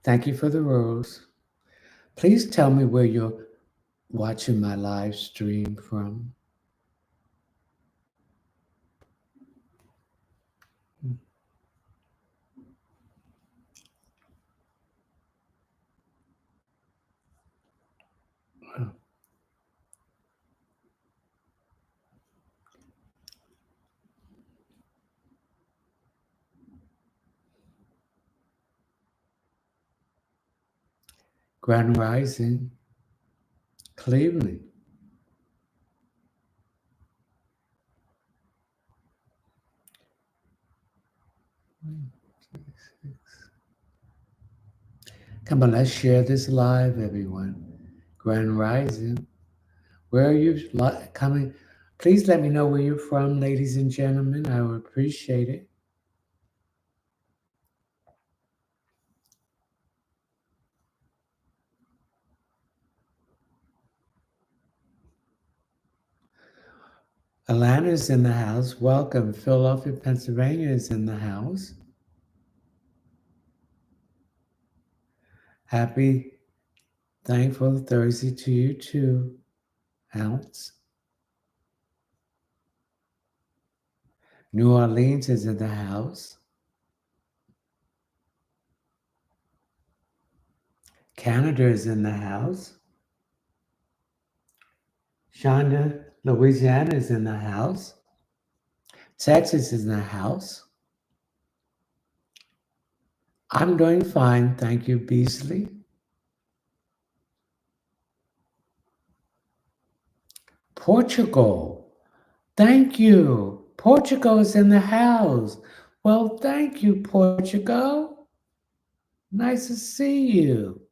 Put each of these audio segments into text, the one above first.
Thank you for the rose. Please tell me where you're watching my live stream from. Grand Rising, Cleveland. Come on, let's share this live, everyone. Grand Rising. Where are you coming? Please let me know where you're from, ladies and gentlemen. I would appreciate it. Atlanta is in the house. Welcome. Philadelphia, Pennsylvania is in the house. Happy, thankful Thursday to you too, Ounce. New Orleans is in the house. Canada is in the house. Shonda, Louisiana is in the house. Texas is in the house. I'm doing fine, thank you, Beasley. Portugal, thank you. Portugal is in the house. Well, thank you, Portugal. Nice to see you.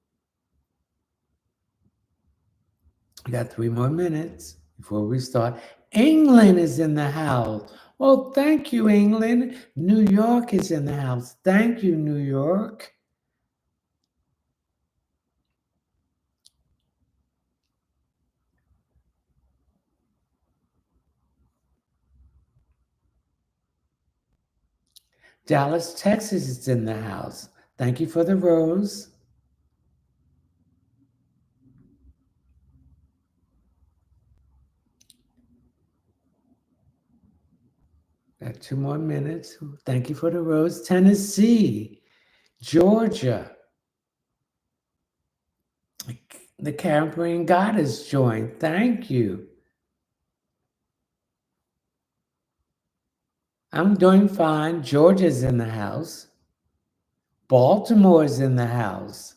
We got 3 more minutes before we start. England is in the house. Well, thank you, England. New York is in the house. Thank you, New York. Dallas, Texas is in the house. Thank you for the rose. Got 2 more minutes. Thank you for the rose. Tennessee, Georgia. The Caribbean Goddess joined. Thank you. I'm doing fine. Georgia's in the house. Baltimore's in the house.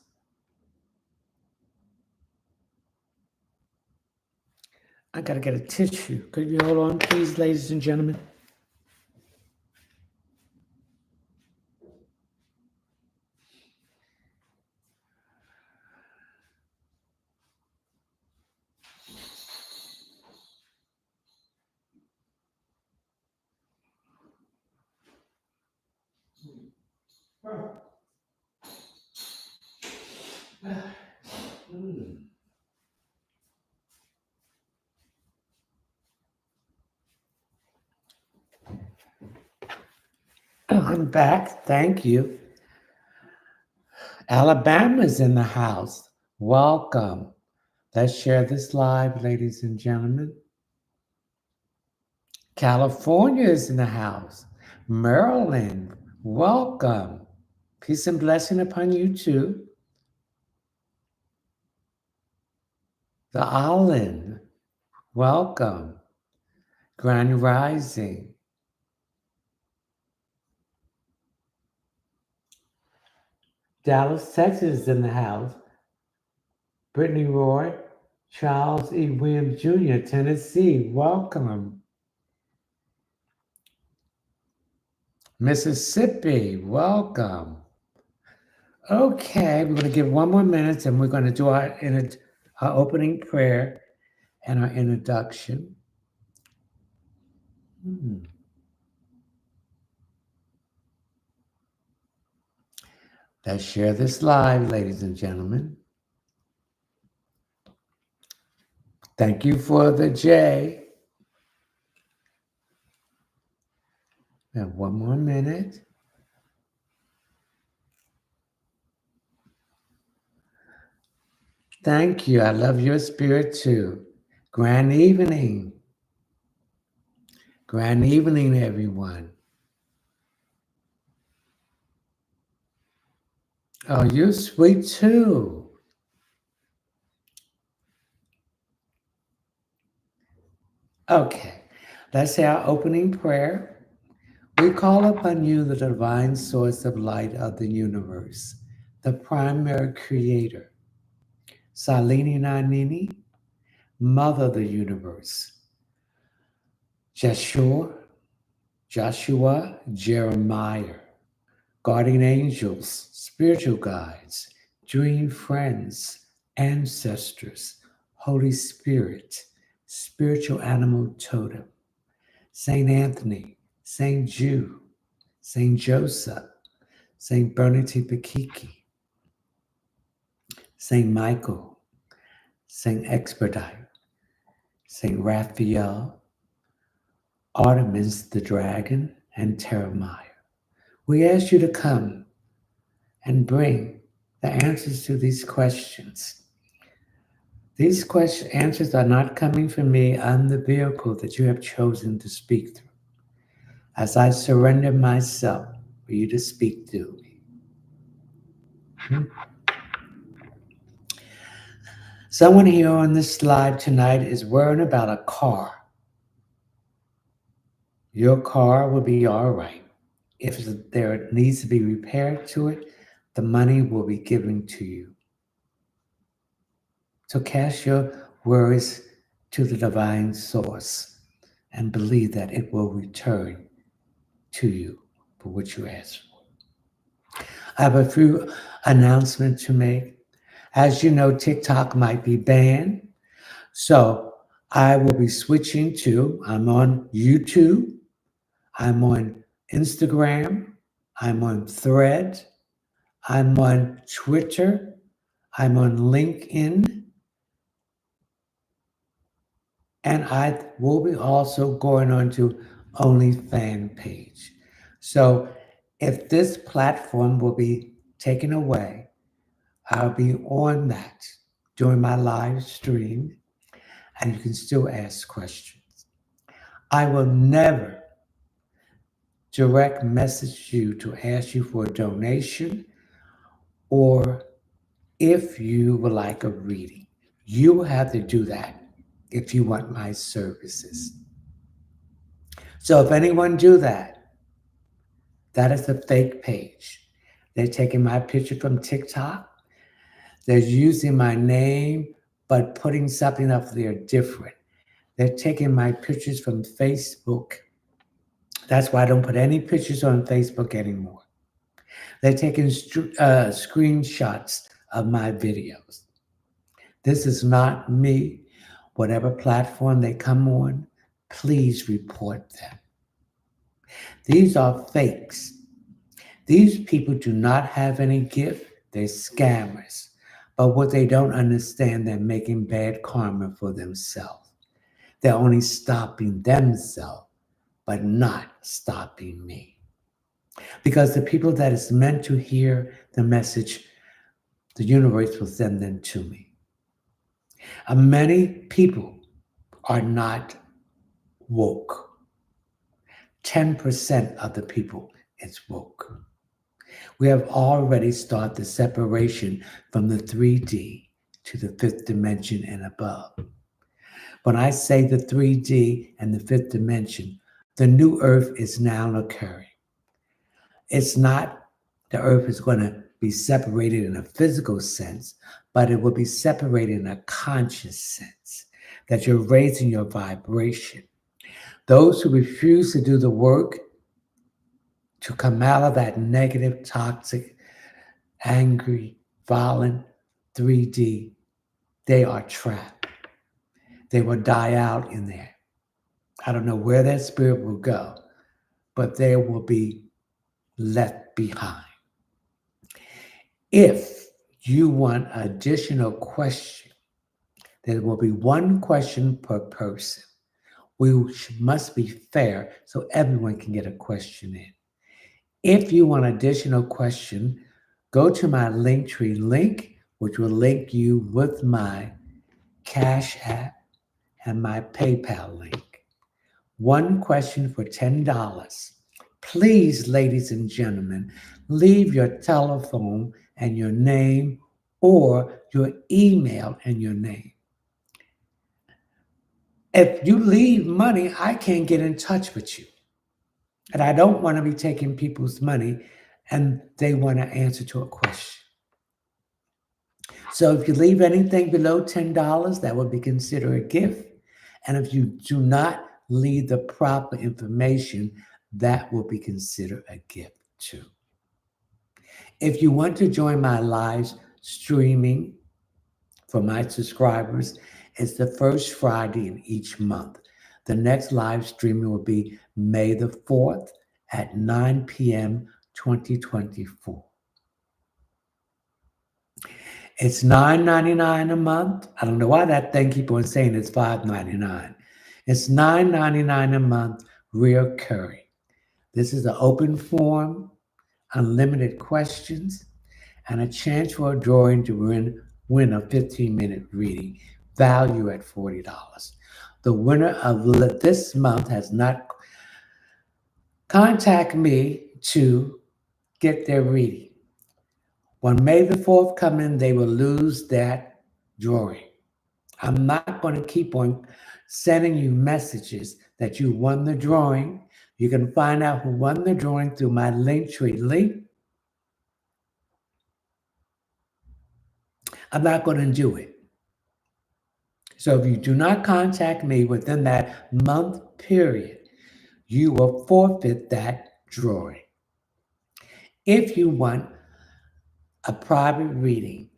I gotta get a tissue. Could you hold on, please, ladies and gentlemen? I'm back. Thank you. Alabama's in the house. Welcome. Let's share this live, ladies and gentlemen. California is in the house. Maryland, welcome. Peace and blessing upon you too. The island, welcome. Grand Rising. Dallas, Texas is in the house. Brittany Roy, Charles E. Williams Jr., Tennessee, welcome. Mississippi, welcome. Okay, we're going to give 1 more minute and we're going to do our opening prayer and our introduction. Let's share this live, ladies and gentlemen. Thank you for the J. We have 1 more minute. Thank you. I love your spirit too. Grand evening. Grand evening, everyone. Oh, you're sweet too. Okay, let's say our opening prayer. We call upon you, the divine source of light of the universe, the primary creator, Salini Nanini, mother of the universe, Jeshua, Joshua, Jeremiah, guardian angels, spiritual guides, dream friends, ancestors, Holy Spirit, spiritual animal totem, Saint Anthony, Saint Jude, Saint Joseph, Saint Bernadette Pakiki, Saint Michael, Saint Expedite, Saint Raphael, Artemis the dragon, and Jeremiah. We ask you to come and bring the answers to these questions. These answers are not coming from me. I'm the vehicle that you have chosen to speak through. As I surrender myself for you to speak through me. Someone here on this live tonight is worrying about a car. Your car will be all right. If there needs to be repair to it, the money will be given to you. So cast your worries to the divine source and believe that it will return to you for what you asked for. I have a few announcements to make. As you know, TikTok might be banned. So I will be switching to, I'm on YouTube, I'm on Instagram, I'm on Thread, I'm on Twitter, I'm on LinkedIn, and I will be also going on to OnlyFans page. So if this platform will be taken away, I'll be on that during my live stream, and you can still ask questions. I will never direct message you to ask you for a donation or if you would like a reading. You will have to do that if you want my services. So if anyone do that, that is a fake page. They're taking my picture from TikTok. They're using my name, but putting something up there different. They're taking my pictures from Facebook. That's why I don't put any pictures on Facebook anymore. They're taking screenshots of my videos. This is not me. Whatever platform they come on, please report them. These are fakes. These people do not have any gift. They're scammers. But what they don't understand, they're making bad karma for themselves. They're only stopping themselves, but not stopping me. Because the people that is meant to hear the message, the universe will send them to me. Many people are not woke. 10% of the people is woke. We have already started the separation from the 3D to the fifth dimension and above. When I say the 3D and the fifth dimension, the new earth is now occurring. It's not the earth is going to be separated in a physical sense, but it will be separated in a conscious sense, that you're raising your vibration. Those who refuse to do the work to come out of that negative, toxic, angry, violent 3D, they are trapped. They will die out in there. I don't know where that spirit will go, but they will be left behind. If you want additional question, there will be one question per person. We must be fair so everyone can get a question in. If you want additional question, go to my Linktree link which will link you with my Cash App and my PayPal link. One question for $10. Please, ladies and gentlemen, leave your telephone and your name or your email and your name. If you leave money, I can't get in touch with you. And I don't want to be taking people's money and they want to answer to a question. So if you leave anything below $10, that would be considered a gift. And if you do not leave the proper information, that will be considered a gift too. If you want to join my live streaming for my subscribers, it's the first Friday in each month. The next live streaming will be May the 4th at 9 p.m. 2024. It's $9.99 a month. I don't know why that thing keeps on saying it's $5.99. It's $9.99 a month, recurring. This is an open forum, unlimited questions, and a chance for a drawing to win a 15-minute reading, value at $40. The winner of this month has not contacted me to get their reading. When May the 4th come in, they will lose that drawing. I'm not going to keep on sending you messages that you won the drawing. You can find out who won the drawing through my Linktree link. I'm not going to do it. So if you do not contact me within that month period, you will forfeit that drawing. If you want a private reading,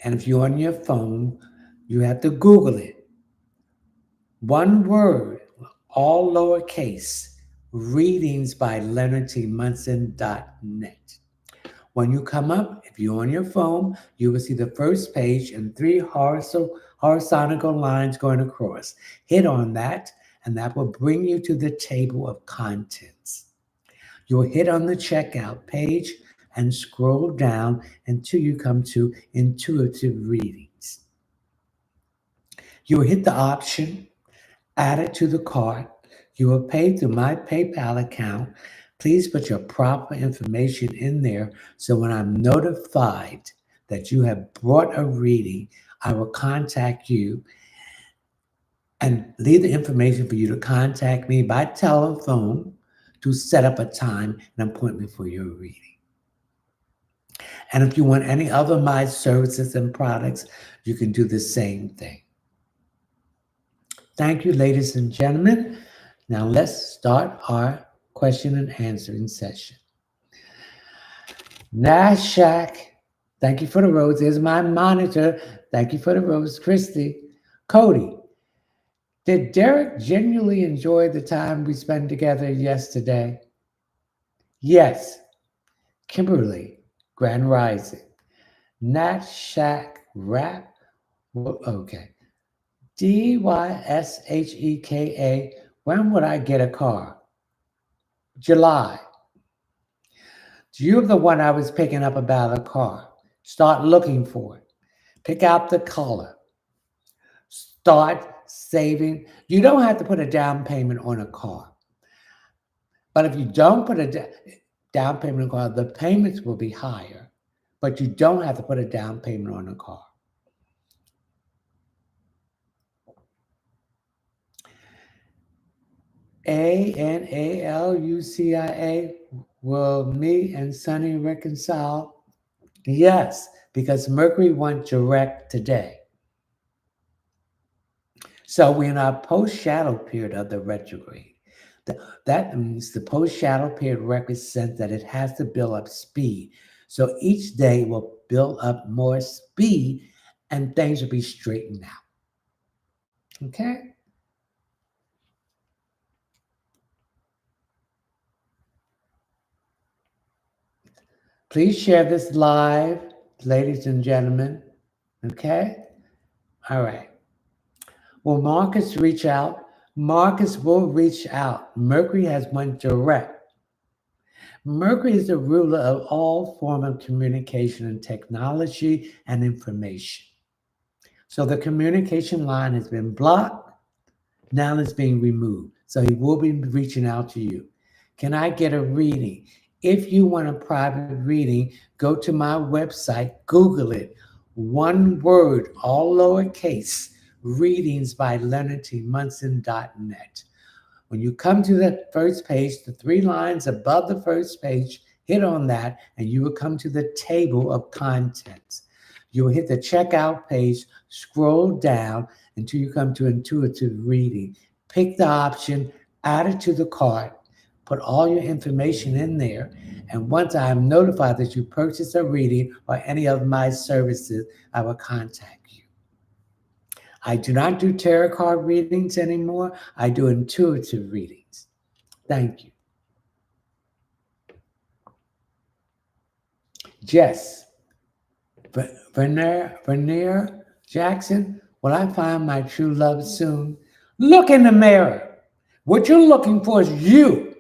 and if you're on your phone, you have to Google it. One word, all lowercase, readings by LeonardTMunson.net. When you come up, if you're on your phone, you will see the first page and 3 horizontal lines going across. Hit on that, and that will bring you to the table of contents. You'll hit on the checkout page and scroll down until you come to intuitive readings. You'll hit the option, add it to the cart. You will pay through my PayPal account. Please put your proper information in there so when I'm notified that you have brought a reading, I will contact you and leave the information for you to contact me by telephone to set up a time and appointment for your reading. And if you want any other of my services and products, you can do the same thing. Thank you, ladies and gentlemen. Now let's start our question and answering session. Nashak, thank you for the rose. There's my monitor. Thank you for the rose. Christy. Cody, did Derek genuinely enjoy the time we spent together yesterday? Yes. Kimberly, Grand Rising. Nat Shack Rap. Okay. DYSHEKA. When would I get a car? July. You're the one I was picking up about a car. Start looking for it. Pick out the color. Start saving. You don't have to put a down payment on a car. But if you don't put a down payment on a car, the payments will be higher. But you don't have to put a down payment on a car. ANALUCIA, will me and Sunny reconcile? Yes, because Mercury went direct today. So we're in our post-shadow period of the retrograde. That means the post-shadow period represents that it has to build up speed. So each day will build up more speed and things will be straightened out. Okay? Please share this live, ladies and gentlemen. Okay? All right. Will Marcus reach out? Marcus will reach out. Mercury has went direct. Mercury is the ruler of all form of communication and technology and information. So the communication line has been blocked. Now it's being removed. So he will be reaching out to you. Can I get a reading? If you want a private reading, go to my website, Google it. One word, all lowercase, readings by LeonardTMunson.net. When you come to the first page, the three lines above the first page, hit on that, and you will come to the table of contents. You will hit the checkout page, scroll down until you come to intuitive reading. Pick the option, add it to the cart, put all your information in there. And once I am notified that you purchased a reading or any of my services, I will contact you. I do not do tarot card readings anymore. I do intuitive readings. Thank you. Jess, Vernier Jackson, will I find my true love soon? Look in the mirror. What you're looking for is you.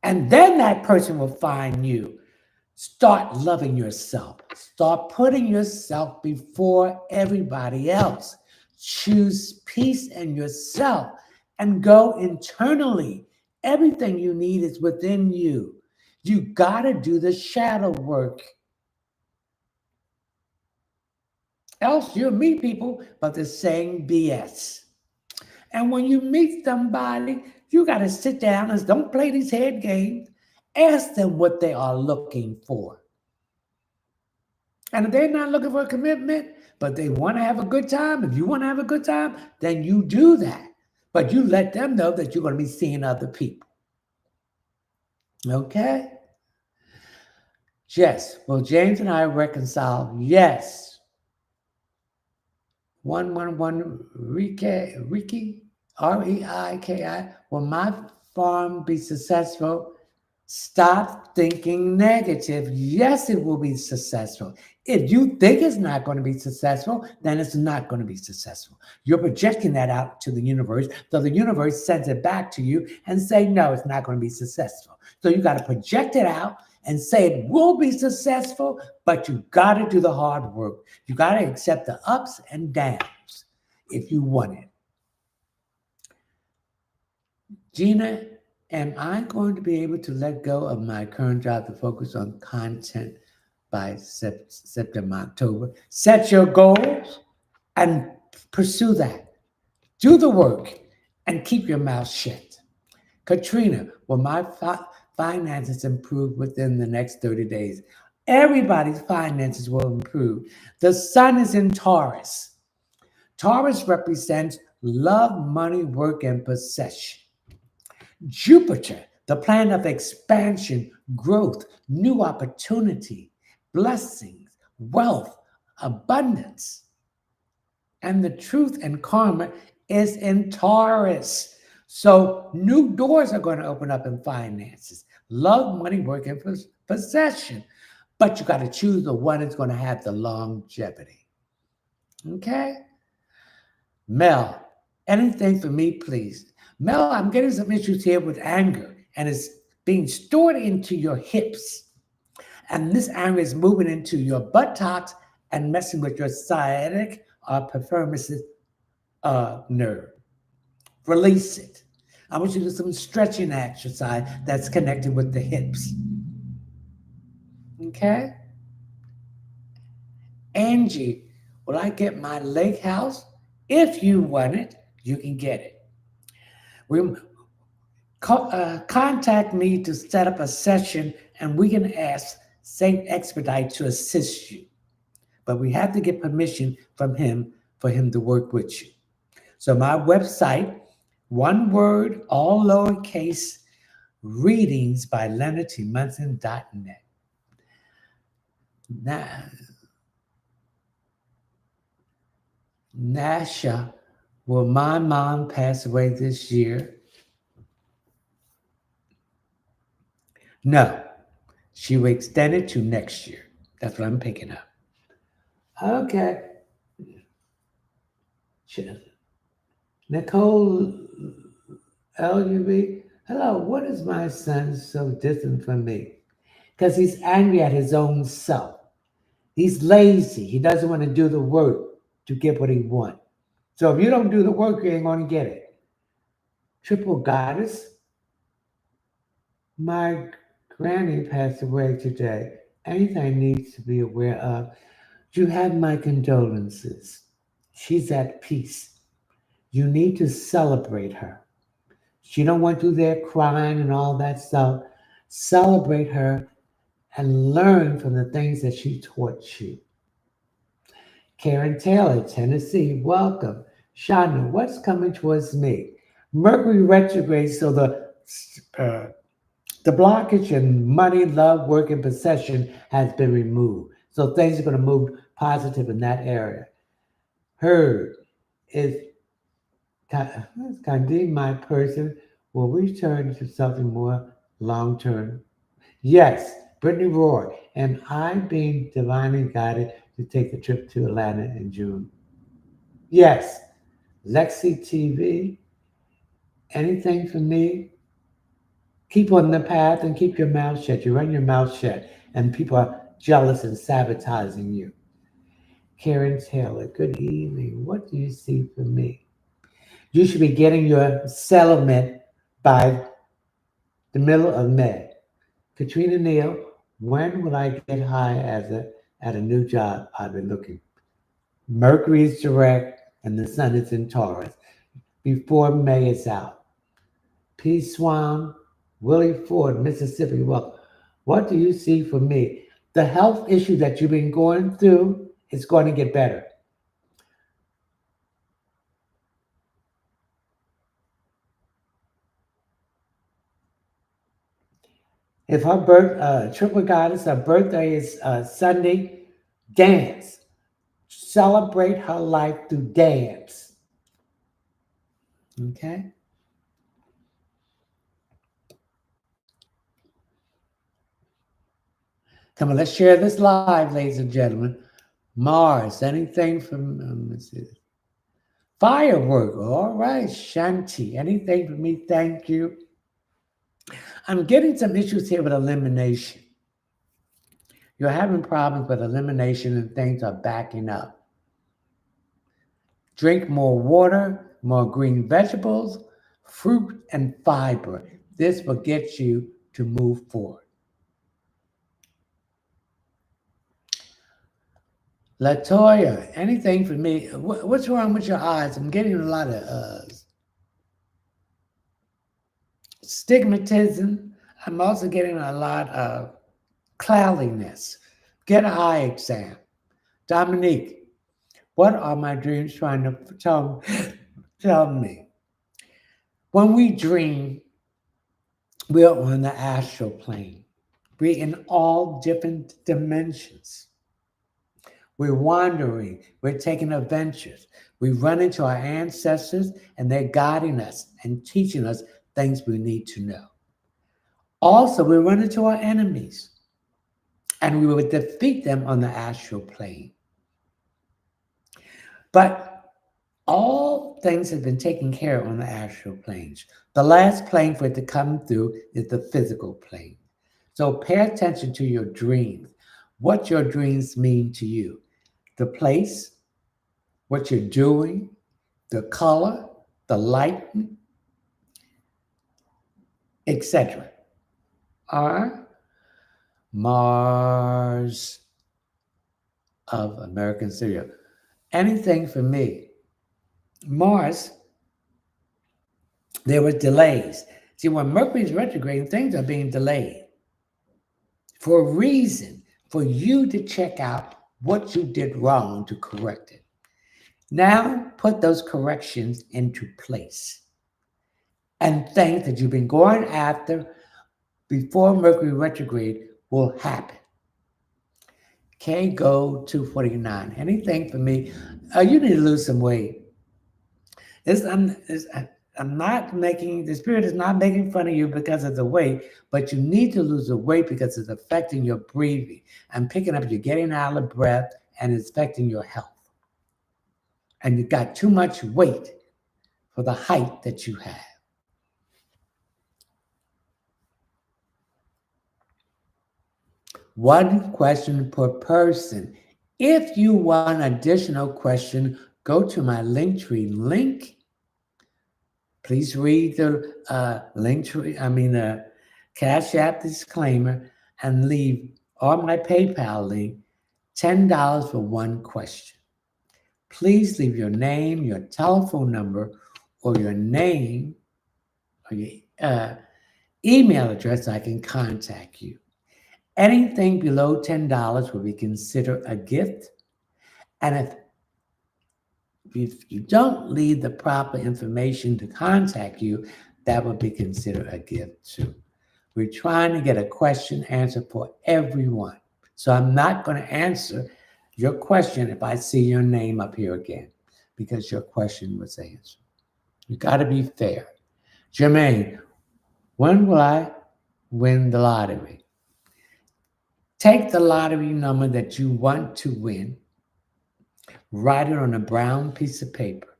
And then that person will find you. Start loving yourself. Start putting yourself before everybody else. Choose peace in yourself and go internally. Everything you need is within you. You got to do the shadow work. Else you'll meet people, but they're saying BS. And when you meet somebody, you got to sit down and don't play these head games. Ask them what they are looking for. And if they're not looking for a commitment, but they want to have a good time, if you want to have a good time, then you do that. But you let them know that you're going to be seeing other people. Okay? Yes. Will James and I reconcile? Yes. 111 Reiki, Reiki. Will my farm be successful? Stop thinking negative. Yes, it will be successful. If you think it's not going to be successful, then it's not going to be successful. You're projecting that out to the universe, so the universe sends it back to you and say, no, it's not going to be successful. So you got to project it out and say it will be successful, but you got to do the hard work. You got to accept the ups and downs if you want it. Gina, am I going to be able to let go of my current job to focus on content by September, October? Set your goals and pursue that. Do the work and keep your mouth shut. Katrina, will my finances improve within the next 30 days? Everybody's finances will improve. The sun is in Taurus. Taurus represents love, money, work, and possession. Jupiter, the planet of expansion, growth, new opportunity, blessings, wealth, abundance. And the truth and karma is in Taurus. So new doors are going to open up in finances, love, money, work, and possession. But you got to choose the one that's going to have the longevity. Okay? Mel, anything for me, please. Mel, I'm getting some issues here with anger, and it's being stored into your hips. And this anger is moving into your buttocks and messing with your sciatic or pemphigus nerve. Release it. I want you to do some stretching exercise that's connected with the hips. Okay? Angie, will I get my lake house? If you want it, you can get it. Contact me to set up a session, and we can ask Saint Expedite to assist you. But we have to get permission from him for him to work with you. So my website, one word, all lowercase, readings by LeonardTMunson.net. Nasha, will my mom pass away this year? No, she will extend it to next year. That's what I'm picking up. Okay. Nicole LUV, Hello, what is my son so distant from me? Because he's angry at his own self. He's lazy. He doesn't want to do the work to get what he wants. So if you don't do the work, you ain't going to get it. Triple goddess, my granny passed away today. Anything I need to be aware of? You have my condolences. She's at peace. You need to celebrate her. She don't want you there crying and all that stuff. Celebrate her and learn from the things that she taught you. Karen Taylor, Tennessee, welcome. Shonda, what's coming towards me? Mercury retrograde, so uh, the blockage in money, love, work, and possession has been removed. So things are going to move positive in that area. Heard is Kandi, my person, will return to something more long term. Yes, Brittany Roy, and I being divinely guided to take the trip to Atlanta in June. Yes, Lexi TV, anything for me? Keep on the path and keep your mouth shut. You run your mouth shut, and people are jealous and sabotaging you. Karen Taylor, good evening. What do you see for me? You should be getting your settlement by the middle of May. Katrina Neal, when will I get hired at a new job? I've been looking. Mercury is direct and the sun is in Taurus. Before May is out. P. Swan, Willie Ford, Mississippi. Well, what do you see for me? The health issue that you've been going through is going to get better. If her triple goddess, her birthday is Sunday, dance. Celebrate her life through dance. Okay? Come on, let's share this live, ladies and gentlemen. Mars, anything from, let's see. Firework, all right. Shanti, anything for me? Thank you. I'm getting some issues here with elimination. You're having problems with elimination and things are backing up. Drink more water, more green vegetables, fruit, and fiber. This will get you to move forward. Latoya, anything for me? What's wrong with your eyes? I'm getting a lot of stigmatism. I'm also getting a lot of cloudiness. Get an eye exam. Dominique, what are my dreams trying to tell me? When we dream, we're on the astral plane. We're in all different dimensions. We're wandering. We're taking adventures. We run into our ancestors and they're guiding us and teaching us things we need to know. Also, we run into our enemies and we will defeat them on the astral plane. But all things have been taken care of on the astral planes. The last plane for it to come through is the physical plane. So pay attention to your dreams, what your dreams mean to you, the place, what you're doing, the color, the light, etc. Are Mars of American Serial. Anything for me. Mars, there were delays. See, when Mercury's retrograde, things are being delayed for a reason, for you to check out what you did wrong to correct it. Now put those corrections into place. And things that you've been going after before Mercury retrograde will happen. Go 249. Anything for me? You need to lose some weight. I'm not making, the spirit is not making fun of you because of the weight, but you need to lose the weight because it's affecting your breathing and picking up, you're getting out of breath and it's affecting your health. And you've got too much weight for the height that you have. One question per person. If you want additional question, go to my Linktree link. Please read the Cash App disclaimer and leave, or my PayPal link, $10 for one question. Please leave your name, your telephone number, or your name, or your email address so I can contact you. Anything below $10 will be considered a gift. And if you don't leave the proper information to contact you, that would be considered a gift too. We're trying to get a question answered for everyone. So I'm not going to answer your question if I see your name up here again, because your question was answered. You got to be fair. Jermaine, when will I win the lottery? Take the lottery number that you want to win, write it on a brown piece of paper,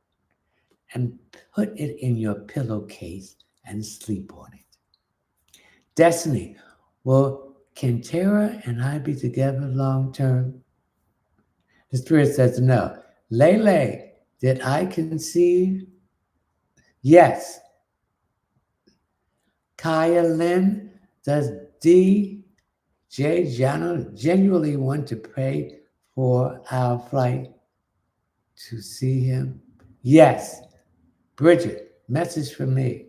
and put it in your pillowcase and sleep on it. Destiny, well, can Tara and I be together long term? The spirit says no. Lele, did I conceive? Yes. Kaya Lynn, does DJ genuinely want to pay for our flight to see him? Yes. Bridget, message for me.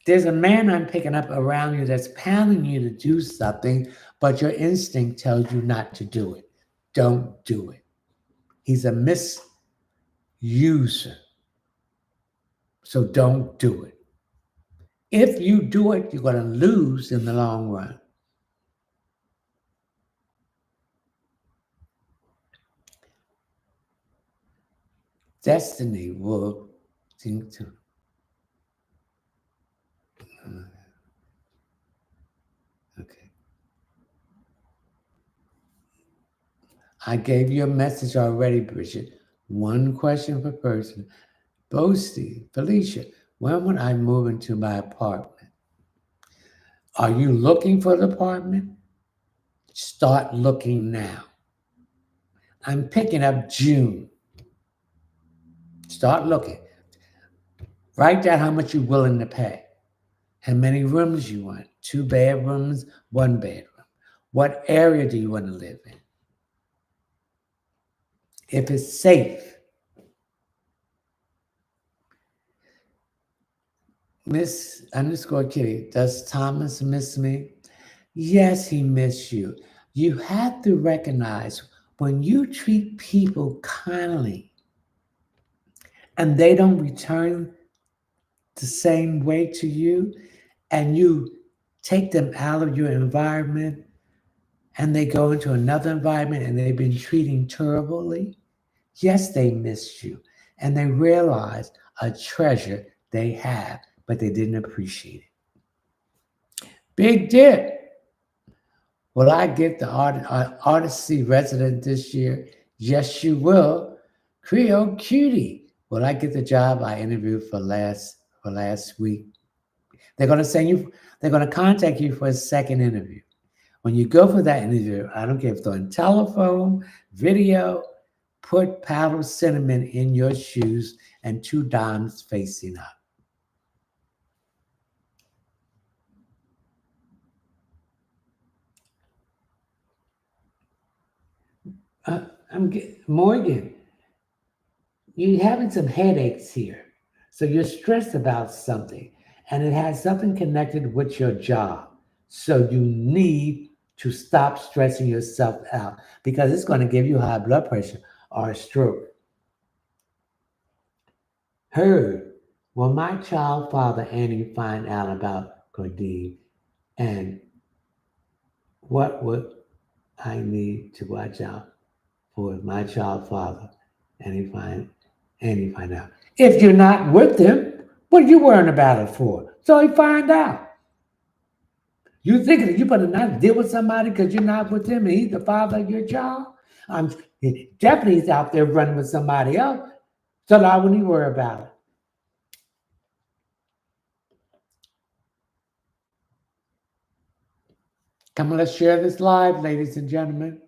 There's a man I'm picking up around you that's pounding you to do something, but your instinct tells you not to do it. Don't do it. He's a misuser. So don't do it. If you do it, you're going to lose in the long run. Destiny will think to. Okay. I gave you a message already, Bridget. One question per person. Boasty, Felicia, when would I move into my apartment? Are you looking for the apartment? Start looking now. I'm picking up June. Start looking. Write down how much you're willing to pay. How many rooms you want? 2 bedrooms, 1 bedroom. What area do you want to live in? If it's safe. Miss _ Kitty, does Thomas miss me? Yes, he missed you. You have to recognize when you treat people kindly and they don't return the same way to you, and you take them out of your environment and they go into another environment and they've been treating terribly, yes, they missed you. And they realize a treasure they have, but they didn't appreciate it. Big Dip. Will I get the Artistry resident this year? Yes, you will. Creole Cutie. Will I get the job I interviewed for last week? They're going to send you. They're going to contact you for a second interview. When you go for that interview, I don't care if it's on telephone, video, put powdered cinnamon in your shoes and 2 dimes facing up. Morgan, you're having some headaches here. So you're stressed about something, and it has something connected with your job. So you need to stop stressing yourself out because it's going to give you high blood pressure or a stroke. Heard, will my child father Annie find out about Cordeem, and what would I need to watch out for if my child father Annie find out? If you're not with him, what are you worrying about it for? So he find out. You thinking you better not deal with somebody because you're not with him and he's the father of your child? I'm definitely he's out there running with somebody else. So I wouldn't even worry about it. Come on, let's share this live, ladies and gentlemen.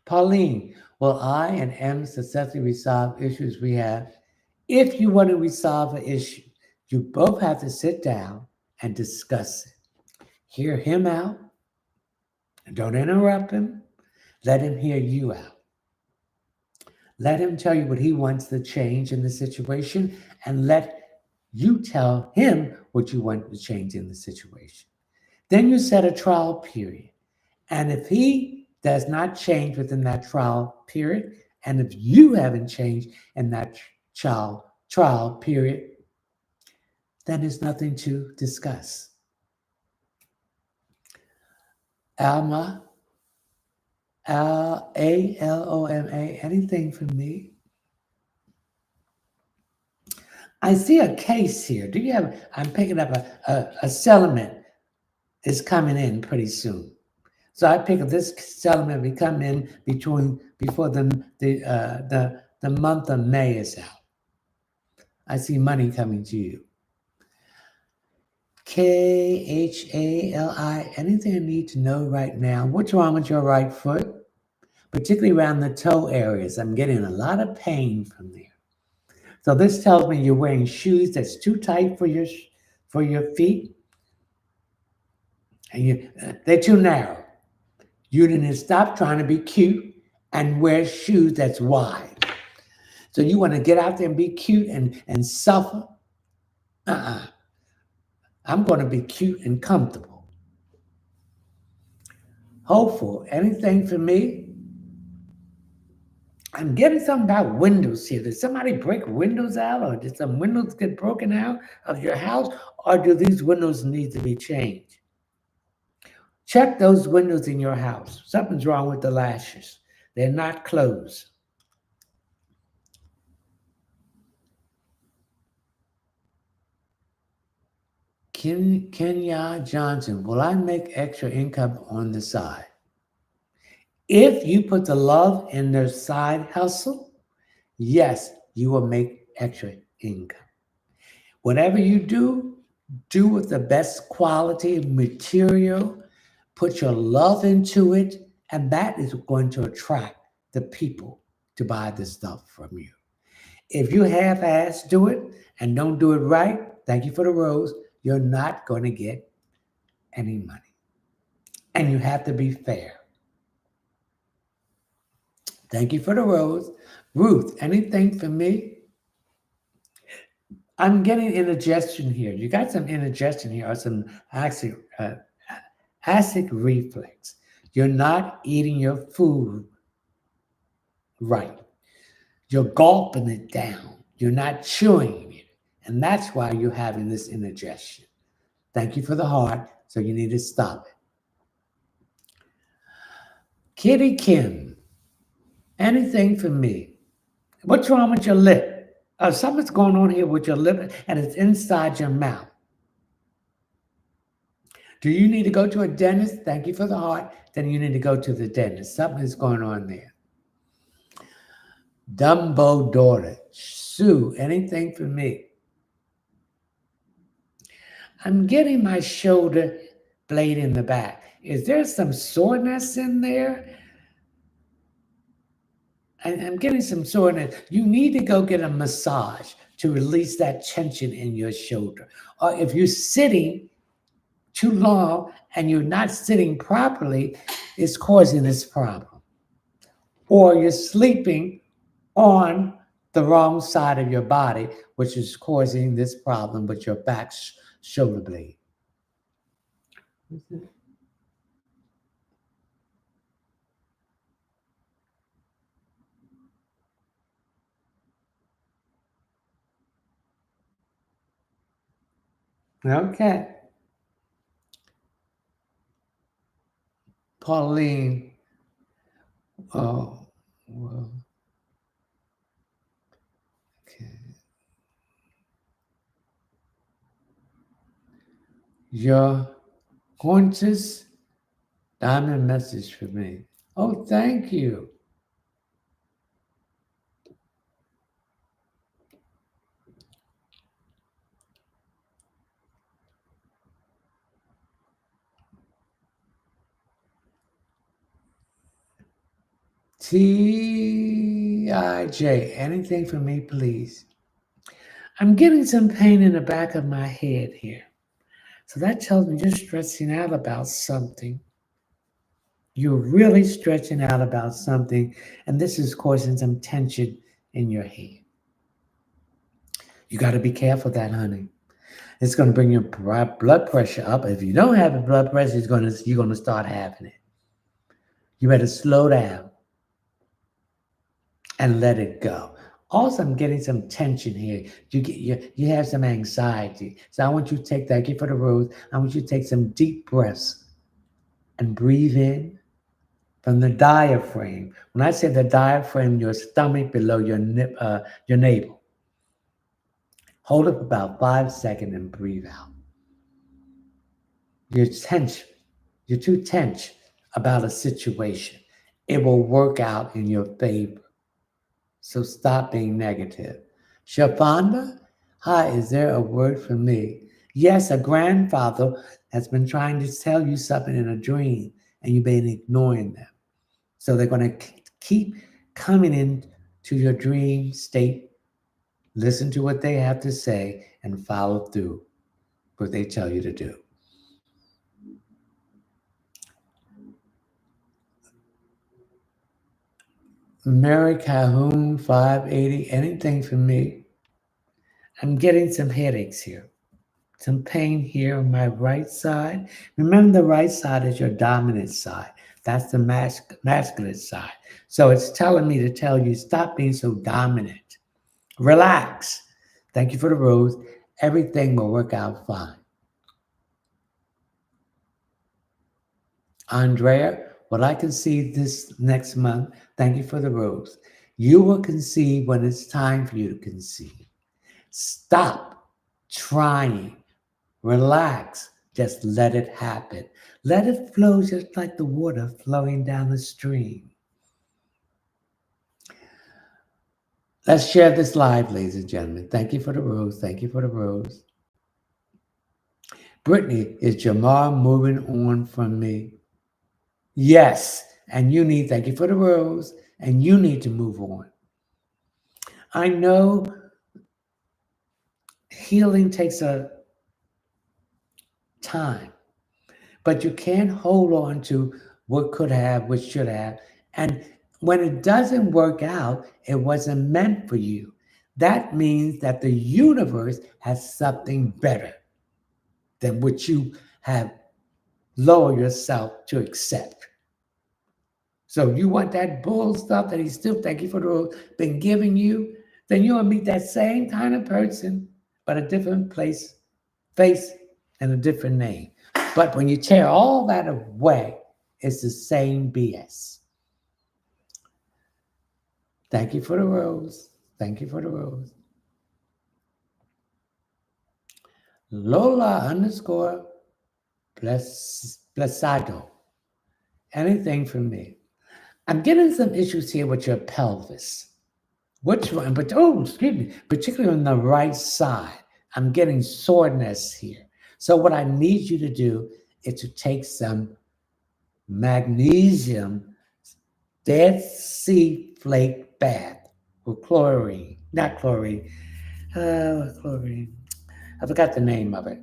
Pauline, will I and M successfully resolve issues we have? If you want to resolve an issue, you both have to sit down and discuss it. Hear him out. Don't interrupt him. Let him hear you out. Let him tell you what he wants to change in the situation, and let you tell him what you want to change in the situation. Then you set a trial period. And if he does not change within that trial period, and if you haven't changed in that trial period, then there's nothing to discuss. Alma, Aloma, anything from me? I see a case here. Do you have? I'm picking up a settlement is coming in pretty soon. So I pick up this settlement. We come in before the month of May is out. I see money coming to you. KHALI. Anything I need to know right now? What's wrong with your right foot? Particularly around the toe areas. I'm getting a lot of pain from there. So this tells me you're wearing shoes that's too tight for your feet, and they're too narrow. You didn't stop trying to be cute and wear shoes that's wide. So you want to get out there and be cute and suffer? I'm going to be cute and comfortable. Hopeful. Anything for me? I'm getting something about windows here. Did somebody break windows out, or did some windows get broken out of your house, or do these windows need to be changed? Check those windows in your house. Something's wrong with the lashes. They're not closed. Kenya Johnson, will I make extra income on the side? If you put the love in their side hustle, yes, you will make extra income. Whatever you do with the best quality material, put your love into it, and that is going to attract the people to buy this stuff from you. If you half-ass do it and don't do it right, thank you for the rose, you're not going to get any money. And you have to be fair. Thank you for the rose. Ruth, anything for me? I'm getting indigestion here. You got some indigestion here, or some acid reflux. You're not eating your food right. You're gulping it down. You're not chewing it. And that's why you're having this indigestion. Thank you for the heart. So you need to stop it. Kitty Kim, anything for me? What's wrong with your lip? Something's going on here with your lip, and it's inside your mouth. Do you need to go to a dentist? Thank you for the heart. Then you need to go to the dentist. Something is going on there. Dumbo daughter, Sue, anything for me? I'm getting my shoulder blade in the back. Is there some soreness in there? I'm getting some soreness. You need to go get a massage to release that tension in your shoulder. Or if you're sitting too long and you're not sitting properly, it's causing this problem. Or you're sleeping on the wrong side of your body, which is causing this problem with your back shoulder blade. Okay. Pauline, oh, well, okay. Your gorgeous diamond message for me. Oh, thank you. CIJ, anything for me, please? I'm getting some pain in the back of my head here. So that tells me you're stressing out about something. You're really stretching out about something, and this is causing some tension in your head. You got to be careful of that, honey. It's going to bring your blood pressure up. If you don't have the blood pressure, you're going to start having it. You better slow down and let it go. Also, I'm getting some tension here. You have some anxiety. So I want you to take that. Give for the rose. I want you to take some deep breaths and breathe in from the diaphragm. When I say the diaphragm, your stomach below your navel. Hold it for about 5 seconds and breathe out. You're tense. You're too tense about a situation. It will work out in your favor. So stop being negative. Shafanda, hi, is there a word for me? Yes, a grandfather has been trying to tell you something in a dream and you've been ignoring them. So they're going to keep coming in to your dream state, listen to what they have to say, and follow through what they tell you to do. Mary Calhoun, 580, anything for me? I'm getting some headaches here, some pain here on my right side. Remember, the right side is your dominant side. That's the masculine side. So it's telling me to tell you, stop being so dominant. Relax. Thank you for the rose. Everything will work out fine. Andrea, what I can see this next month, thank you for the rose. You will conceive when it's time for you to conceive. Stop trying. Relax. Just let it happen. Let it flow just like the water flowing down the stream. Let's share this live, ladies and gentlemen. Thank you for the rose. Thank you for the rose. Brittany, is Jamar moving on from me? Yes. And you need, thank you for the rose, and you need to move on. I know healing takes a time, but you can't hold on to what could have, what should have. And when it doesn't work out, it wasn't meant for you. That means that the universe has something better than what you have lowered yourself to accept. So you want that bull stuff that he's still, thank you for the been giving you, then you'll meet that same kind of person, but a different place, face, and a different name. But when you tear all that away, it's the same BS. Thank you for the rose. Thank you for the rose. Lola underscore Blessado. Anything from me. I'm getting some issues here with your pelvis. Which one? But excuse me, particularly on the right side, I'm getting soreness here. So what I need you to do is to take some magnesium Dead Sea Flake bath with chlorine, not chlorine, chlorine. I forgot the name of it.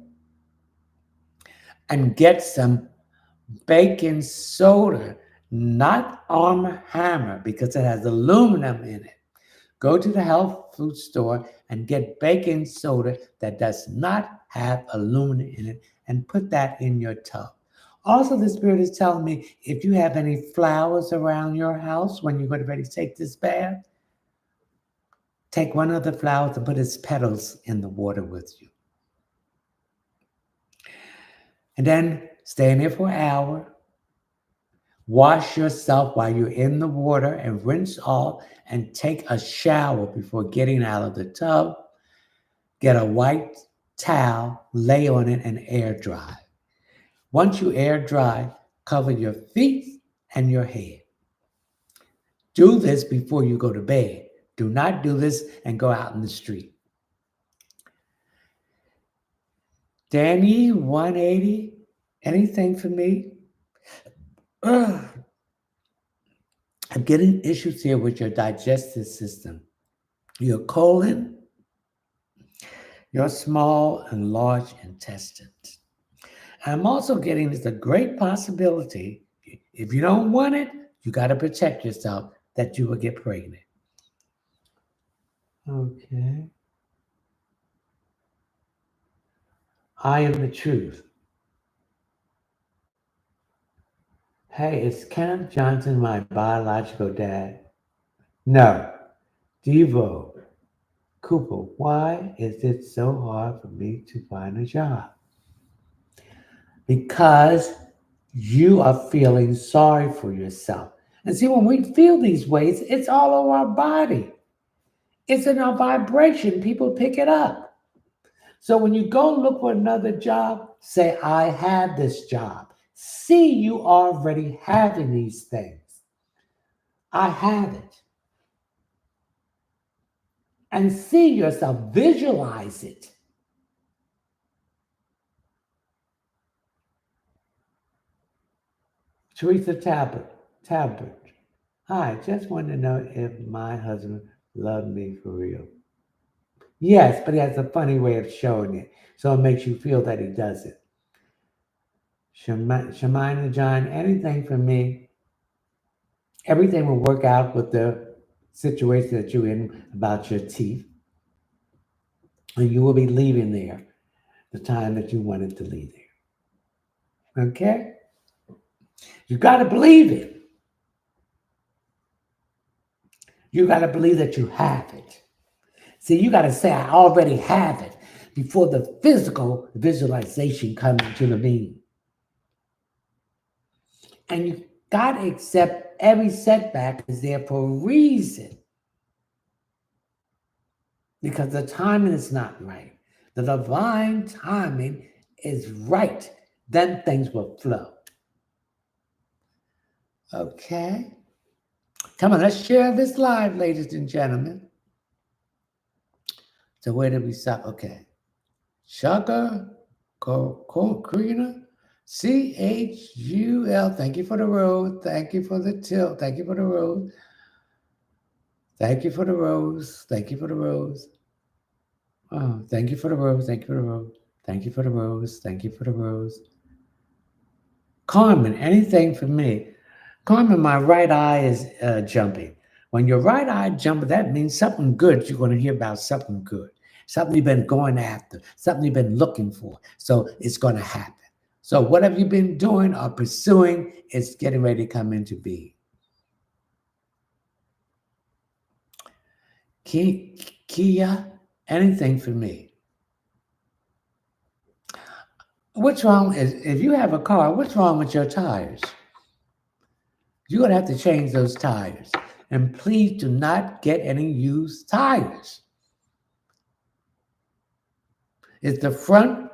And get some baking soda, not Arm Hammer, because it has aluminum in it. Go to the health food store and get baking soda that does not have aluminum in it and put that in your tub. Also, the Spirit is telling me if you have any flowers around your house when you're going to ready to take this bath, take one of the flowers and put its petals in the water with you. And then stay in there for an hour. Wash yourself while you're in the water and rinse off and take a shower before getting out of the tub. Get a white towel, lay on it, and air dry. Once you air dry, cover your feet and your head. Do this before you go to bed. Do not do this and go out in the street. Danny, 180, anything for me? Ugh. I'm getting issues here with your digestive system, your colon, your small and large intestines. I'm also getting it's a great possibility. If you don't want it, you got to protect yourself that you will get pregnant. Okay. I am the truth. Hey, is Kenneth Johnson my biological dad? No. Devo. Cooper, why is it so hard for me to find a job? Because you are feeling sorry for yourself. And see, when we feel these ways, it's all over our body. It's in our vibration. People pick it up. So when you go look for another job, say, I have this job. See you already having these things. I have it. And see yourself, visualize it. Teresa Talbot. Hi, just wanted to know if my husband loved me for real. Yes, but he has a funny way of showing it. So it makes you feel that he doesn't. Shemina John, anything for me, everything will work out with the situation that you're in about your teeth. And you will be leaving there the time that you wanted to leave there. Okay? You got to believe it. You got to believe that you have it. See, you got to say, I already have it before the physical visualization comes into the being. And you got to accept every setback is there for a reason. Because the timing is not right. The divine timing is right. Then things will flow. Okay? Come on, let's share this live, ladies and gentlemen. So where did we stop? Okay. Shaka Karina, CHUL. Thank you for the road. Thank you for the tilt. Thank you for the road. Thank you for the rose. Thank you for the rose. Oh, thank you for the rose. Thank you for the rose. Thank you for the rose. Thank you for the rose. Carmen, anything for me? Carmen, my right eye is jumping. When your right eye jumps, that means something good. You're going to hear about something good, something you've been going after, something you've been looking for. So it's going to happen. So whatever you've been doing or pursuing, it's getting ready to come into being. Kia, anything for me? What's wrong is if you have a car, what's wrong with your tires? You're going to have to change those tires. And please do not get any used tires. It's the front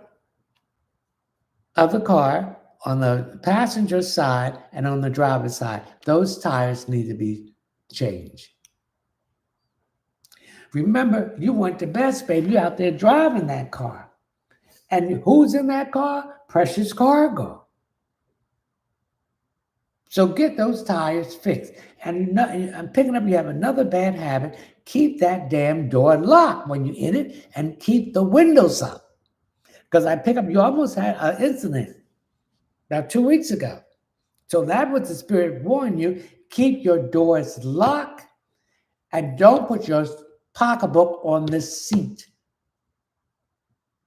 of the car on the passenger side and on the driver's side. Those tires need to be changed. Remember, you want the best, baby. You're out there driving that car. And who's in that car? Precious cargo. So get those tires fixed. And I'm picking up, you have another bad habit. Keep that damn door locked when you're in it and keep the windows up. Because I pick up, you almost had an incident about 2 weeks ago. So that was the spirit warning you. Keep your doors locked and don't put your pocketbook on the seat.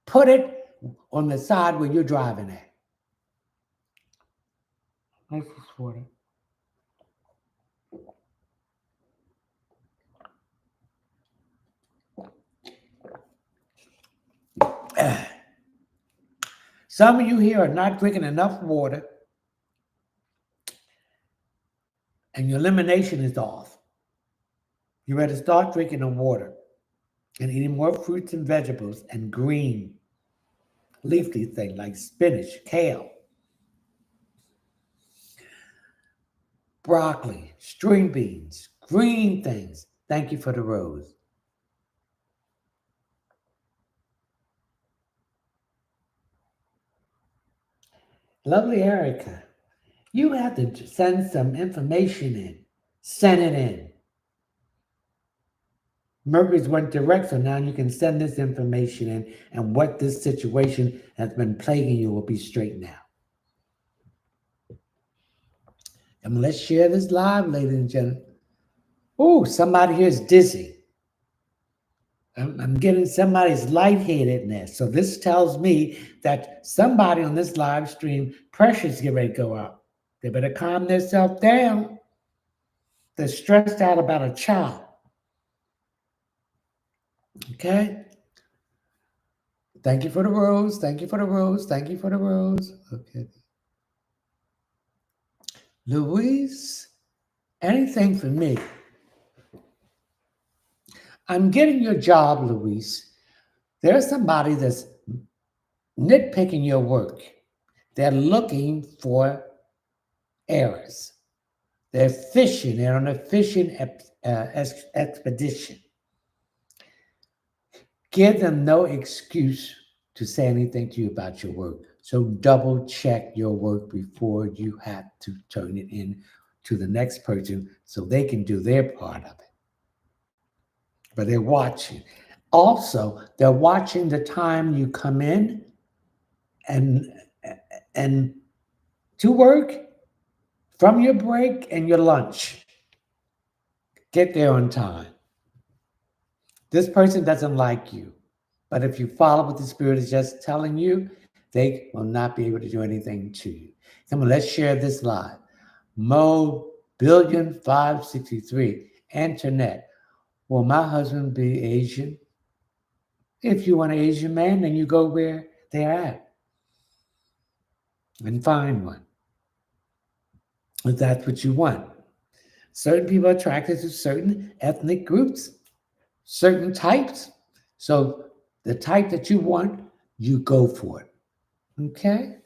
Put it on the side where you're driving at. Nice water. Some of you here are not drinking enough water and your elimination is off. You better start drinking the water and eating more fruits and vegetables and green leafy things like spinach, kale, broccoli, string beans, green things. Thank you for the rose. Lovely Erica, you have to send some information in. Send it in. Mercury's went direct, so now you can send this information in, and what this situation has been plaguing you will be straightened out. And let's share this live, ladies and gentlemen. Oh, somebody here is dizzy. I'm getting somebody's lightheadedness. So this tells me that somebody on this live stream, pressure's getting ready to go up. They better calm themselves down. They're stressed out about a child. Okay? Thank you for the rose. Thank you for the rose. Thank you for the rose. Okay. Louise, anything for me? I'm getting your job, Louise. There's somebody that's nitpicking your work. They're looking for errors. They're fishing. They're on a fishing expedition. Give them no excuse to say anything to you about your work. So double check your work before you have to turn it in to the next person so they can do their part of it. But they're watching. Also, they're watching the time you come in and to work, from your break and your lunch. Get there on time. This person doesn't like you, but if you follow what the Spirit is just telling you, they will not be able to do anything to you. Come on, let's share this live. Mo Billion 563, Internet. Will my husband be Asian? If you want an Asian man, then you go where they're at and find one. If that's what you want. Certain people are attracted to certain ethnic groups, certain types. So the type that you want, you go for it. Okay?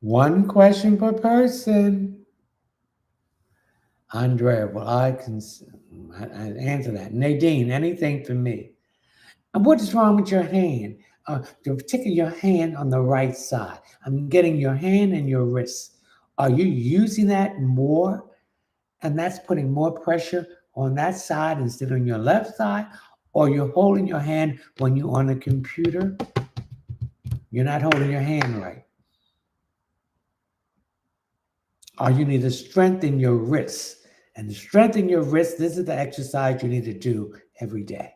One question per person. Andrea, well, I can answer that. Nadine, anything for me? And what is wrong with your hand? Particularly your hand on the right side. I'm getting your hand and your wrist. Are you using that more? And that's putting more pressure on that side instead of on your left side? Or you're holding your hand when you're on a computer? You're not holding your hand right. Or you need to strengthen your wrists. And to strengthen your wrists, this is the exercise you need to do every day.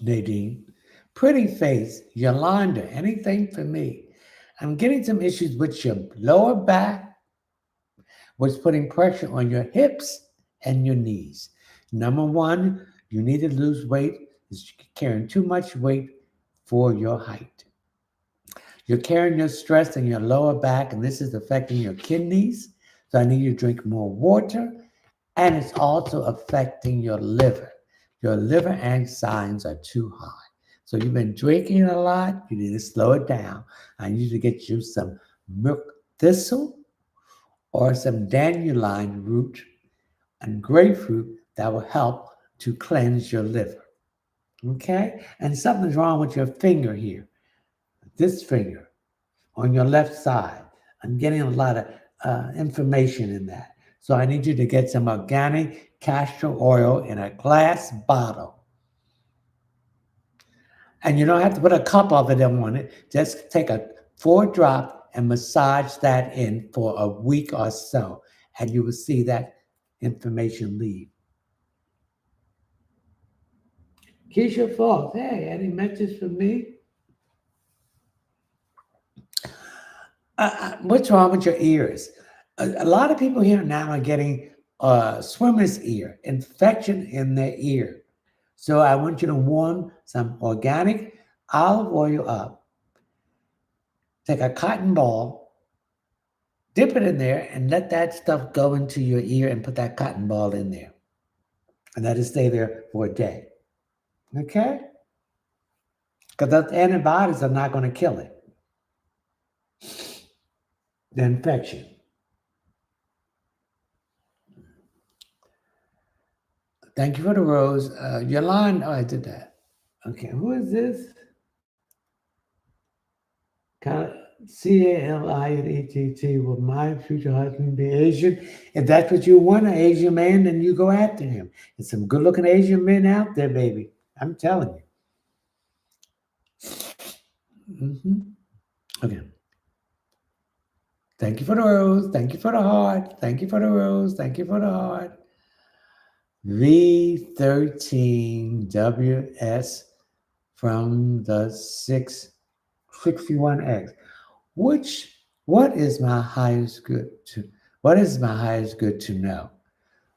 Nadine, pretty face, Yolanda, anything for me? I'm getting some issues with your lower back, what's putting pressure on your hips and your knees. Number one, you need to lose weight. Is carrying too much weight for your height. You're carrying your stress in your lower back, and this is affecting your kidneys. So I need you to drink more water, and it's also affecting your liver. Your liver enzymes are too high. So you've been drinking a lot, you need to slow it down. I need to get you some milk thistle or some dandelion root and grapefruit that will help to cleanse your liver. Okay? And something's wrong with your finger here. This finger on your left side. I'm getting a lot of information in that. So I need you to get some organic castor oil in a glass bottle. And you don't have to put a cup of it on it. Just take a 4-drop and massage that in for a week or so. And you will see that information leave. Keisha Fox, hey, any message for me? What's wrong with your ears? A lot of people here now are getting swimmer's ear, infection in their ear. So I want you to warm some organic olive oil up. Take a cotton ball, dip it in there, and let that stuff go into your ear and put that cotton ball in there. And let it stay there for a day. Okay? Because those antibiotics are not going to kill it. The infection. Thank you for the rose. Yolanda, oh, I did that. Okay, who is this? Caliett. Will my future husband be Asian? If that's what you want, an Asian man, then you go after him. There's some good looking Asian men out there, baby. I'm telling you. Okay. Thank you for the rose. Thank you for the heart. Thank you for the rose. Thank you for the heart. V13WS from the 661X. What is my highest good to what is my highest good to know?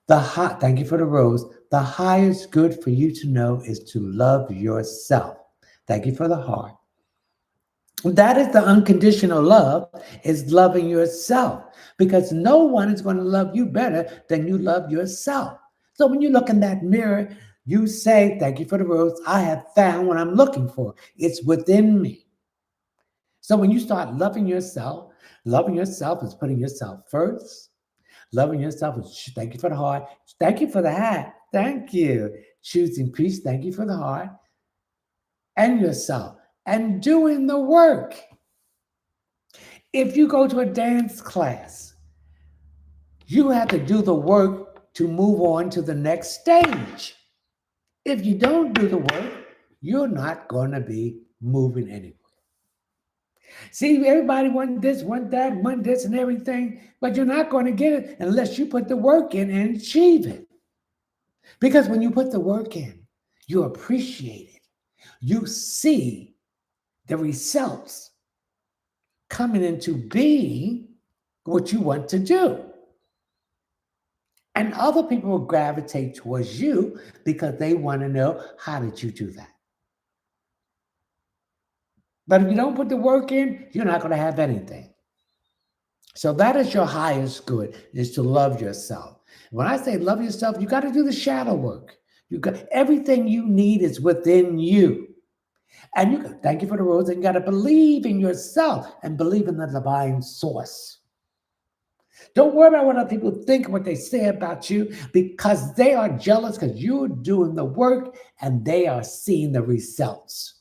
Thank you for the rose. The highest good for you to know is to love yourself. Thank you for the heart. That is the unconditional love, is loving yourself, because no one is going to love you better than you love yourself. So when you look in that mirror, you say, thank you for the rose. I have found what I'm looking for. It's within me. So when you start loving yourself is putting yourself first. Loving yourself is thank you for the heart. Thank you for the hat. Thank you. Choosing peace. Thank you for the heart and yourself and doing the work. If you go to a dance class, you have to do the work to move on to the next stage. If you don't do the work, you're not going to be moving anywhere. See, everybody want this, want that, want this and everything, but you're not going to get it unless you put the work in and achieve it. Because when you put the work in, you appreciate it. You see the results coming into being what you want to do. And other people will gravitate towards you because they want to know, how did you do that? But if you don't put the work in, you're not going to have anything. So that is your highest good, is to love yourself. When I say love yourself, you got to do the shadow work. You got everything you need is within you. And you got, thank you for the rose, and you got to believe in yourself and believe in the divine source. Don't worry about what other people think, what they say about you, because they are jealous because you're doing the work and they are seeing the results.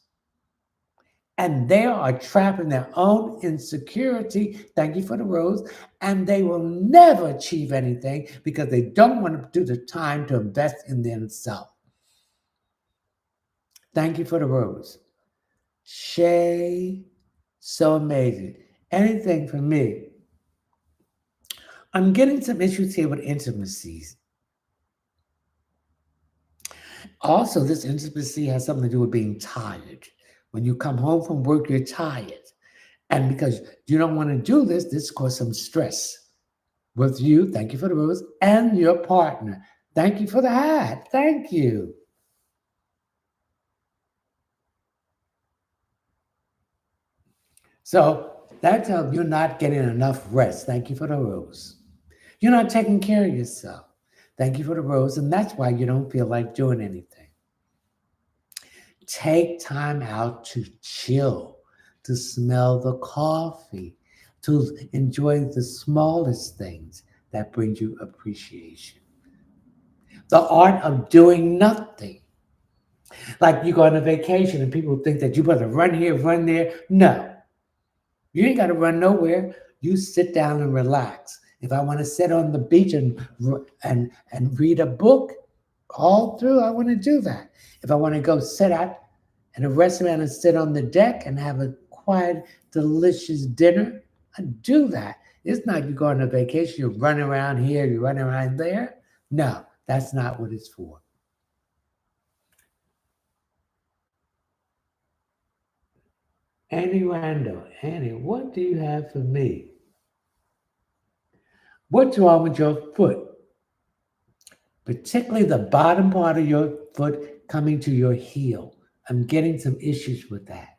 And they are trapped in their own insecurity. Thank you for the rose. And they will never achieve anything because they don't want to do the time to invest in themselves. Thank you for the rose. Shay, so amazing. Anything for me. I'm getting some issues here with intimacies. Also, this intimacy has something to do with being tired. When you come home from work, you're tired. And because you don't want to do this causes some stress with you. Thank you for the rose. And your partner. Thank you for the hat. Thank you. So that tells you're not getting enough rest. Thank you for the rose. You're not taking care of yourself. Thank you for the rose. And that's why you don't feel like doing anything. Take time out to chill, to smell the coffee, to enjoy the smallest things that bring you appreciation. The art of doing nothing. Like you go on a vacation and people think that you better run here, run there. No, you ain't got to run nowhere. You sit down and relax. If I want to sit on the beach and read a book all through, I want to do that. If I want to go sit out in a restaurant and sit on the deck and have a quiet, delicious dinner, I do that. It's not you go on a vacation, you run around here, you run around there. No, that's not what it's for. Annie Randall, Annie, what do you have for me? What's wrong with your foot? Particularly the bottom part of your foot coming to your heel. I'm getting some issues with that.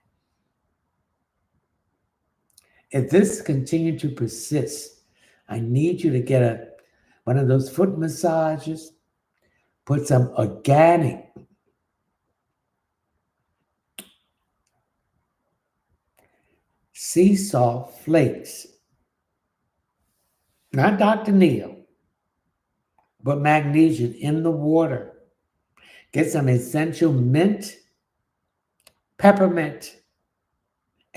If this continues to persist, I need you to get one of those foot massages, put some organic sea salt flakes, not Dr. Neil, but magnesium in the water. Get some essential mint, peppermint,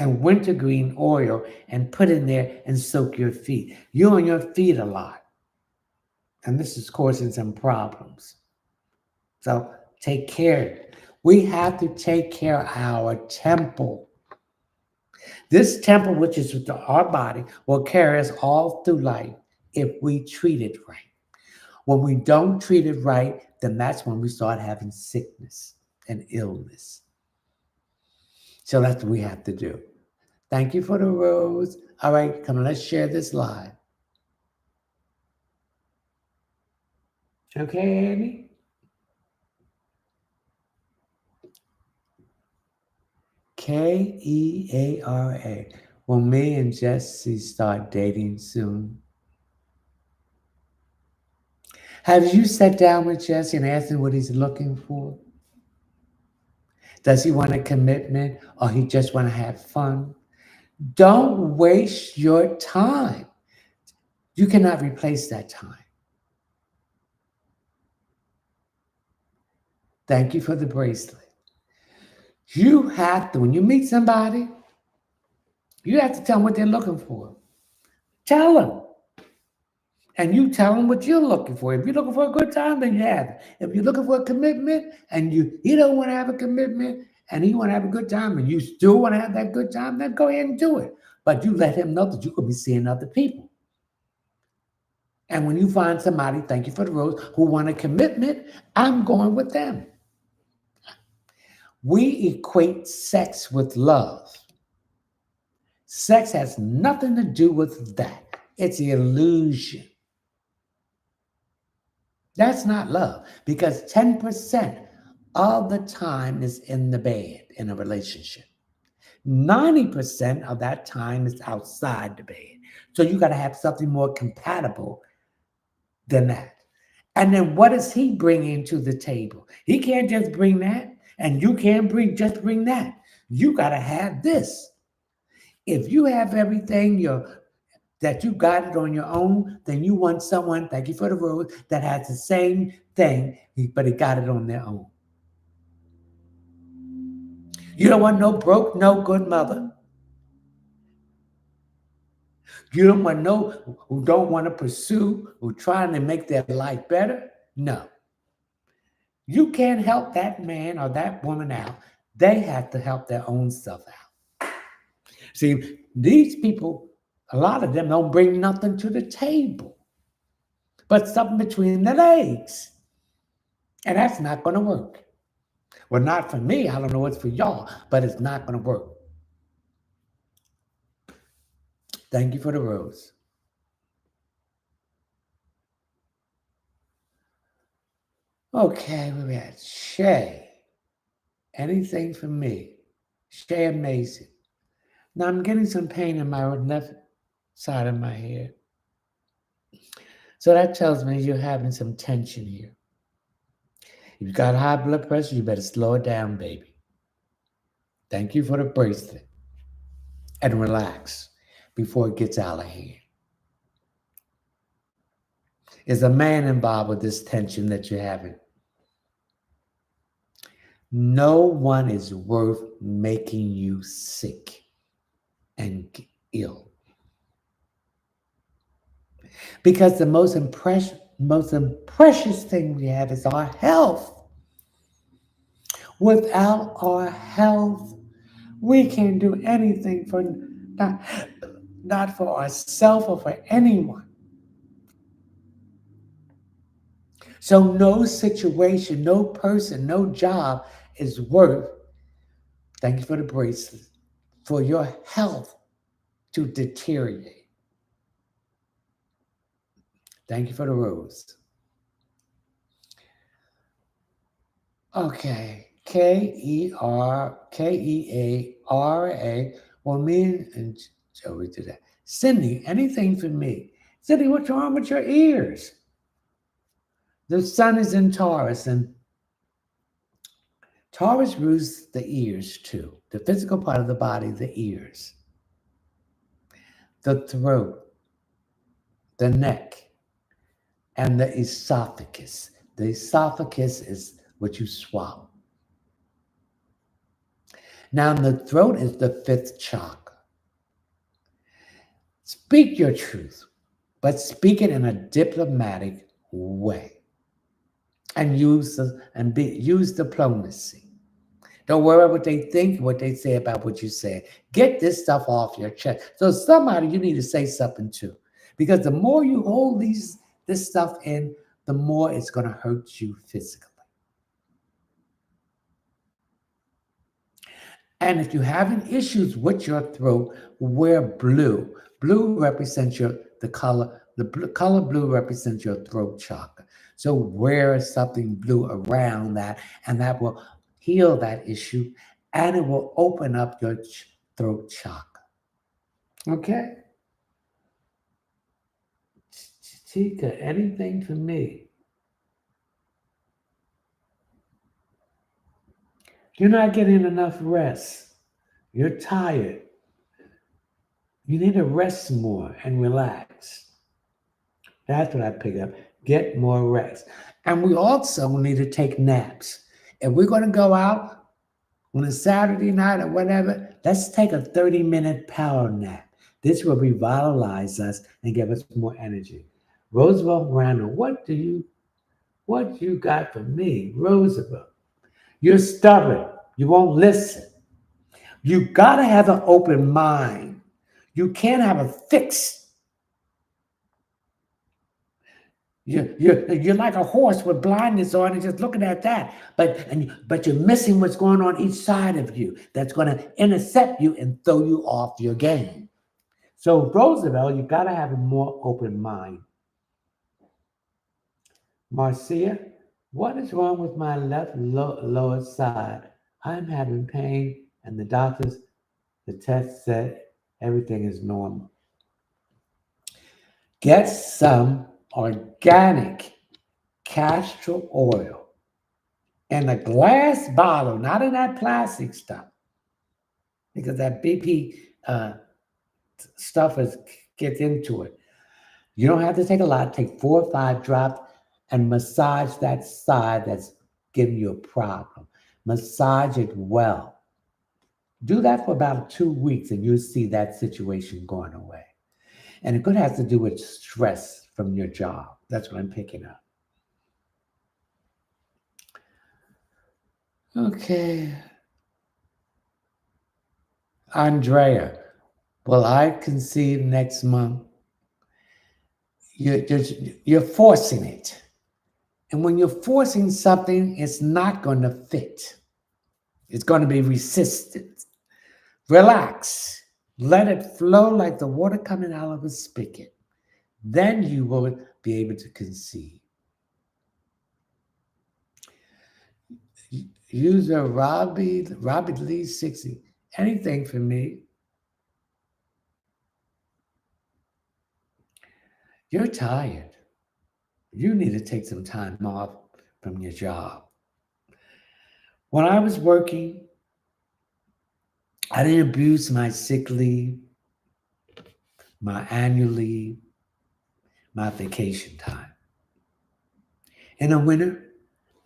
and wintergreen oil and put in there and soak your feet. You're on your feet a lot, and this is causing some problems. So take care. We have to take care of our temple. This temple, which is our body, will carry us all through life if we treat it right. When we don't treat it right, then that's when we start having sickness and illness. So that's what we have to do. Thank you for the rose. All right, come on, let's share this live. Okay, Annie? Keara. Will me and Jesse start dating soon? Have you sat down with Jesse and asked him what he's looking for? Does he want a commitment or he just want to have fun? Don't waste your time. You cannot replace that time. Thank you for the bracelet. You have to, when you meet somebody, you have to tell them what they're looking for. Tell them. And you tell them what you're looking for. If you're looking for a good time, then you have it. If you're looking for a commitment and he don't want to have a commitment and he want to have a good time and you still want to have that good time, then go ahead and do it. But you let him know that you could be seeing other people. And when you find somebody, thank you for the rose, who want a commitment, I'm going with them. We equate sex with love. Sex has nothing to do with that. It's an illusion. That's not love because 10% of the time is in the bed in a relationship. 90% of that time is outside the bed. So you got to have something more compatible than that. And then what is he bringing to the table? He can't just bring that, and you can't just bring that. You got to have this. If you have everything that you got it on your own, then you want someone, thank you for the rose, that has the same thing, but he got it on their own. You don't want no broke, no good mother. You don't want who don't want to pursue, who trying to make their life better. No. You can't help that man or that woman out. They have to help their own stuff out. See, these people, a lot of them don't bring nothing to the table, but something between the legs. And that's not going to work. Well, not for me. I don't know what's for y'all, but it's not going to work. Thank you for the rose. Okay, we're at Shay. Anything for me? Shay Amazing. Now I'm getting some pain in my left side of my head. So that tells me you're having some tension here. If you've got high blood pressure, you better slow it down, baby. Thank you for the bracelet. And relax before it gets out of hand. Is a man involved with this tension that you're having? No one is worth making you sick and ill. Because the most precious thing we have is our health. Without our health, we can't do anything for not for ourselves or for anyone. So no situation, no person, no job is worth, thank you for the bracelet, for your health to deteriorate. Thank you for the rose. Okay, Keara. Well, me and Joey did that. Cindy, anything for me? Cindy, what's wrong with your ears? The sun is in Taurus, and Taurus rules the ears too. The physical part of the body, the ears, the throat, the neck, and the esophagus. The esophagus is what you swallow. Now, the throat is the fifth chakra. Speak your truth, but speak it in a diplomatic way, and use diplomacy. Don't worry about what they think, what they say about what you say. Get this stuff off your chest. So somebody you need to say something to, because the more you hold this stuff in, the more it's going to hurt you physically. And if you're having issues with your throat, wear blue. Blue represents the color. Color blue represents your throat chakra. So wear something blue around that, and that will heal that issue, and it will open up your throat chakra. Okay? Chica, anything for me? You're not getting enough rest. You're tired. You need to rest more and relax. That's what I pick up. Get more rest. And we also need to take naps. If we're going to go out on a Saturday night or whatever, let's take a 30-minute power nap. This will revitalize us and give us more energy. Roosevelt Randall, what you got for me, Roosevelt? You're stubborn. You won't listen. You got to have an open mind. You can't have a fixed. You're like a horse with blindness on and just looking at that. But you're missing what's going on each side of you that's going to intercept you and throw you off your game. So Roosevelt, you got to have a more open mind. Marcia, what is wrong with my left lower side? I'm having pain, and the test said everything is normal. Get some organic castor oil in a glass bottle, not in that plastic stuff, because that BP stuff gets into it. You don't have to take a lot. Take 4 or 5 drops and massage that side that's giving you a problem. Massage it well. Do that for about 2 weeks and you'll see that situation going away. And it could have to do with stress from your job. That's what I'm picking up. Okay. Andrea, well, I conceive next month. You're forcing it. And when you're forcing something, it's not going to fit. It's going to be resistant. Relax. Let it flow like the water coming out of a spigot. Then you will be able to conceive. User Robbie Lee 60. Anything for me. You're tired. You need to take some time off from your job. When I was working, I didn't abuse my sick leave, my annual leave, my vacation time. In the winter,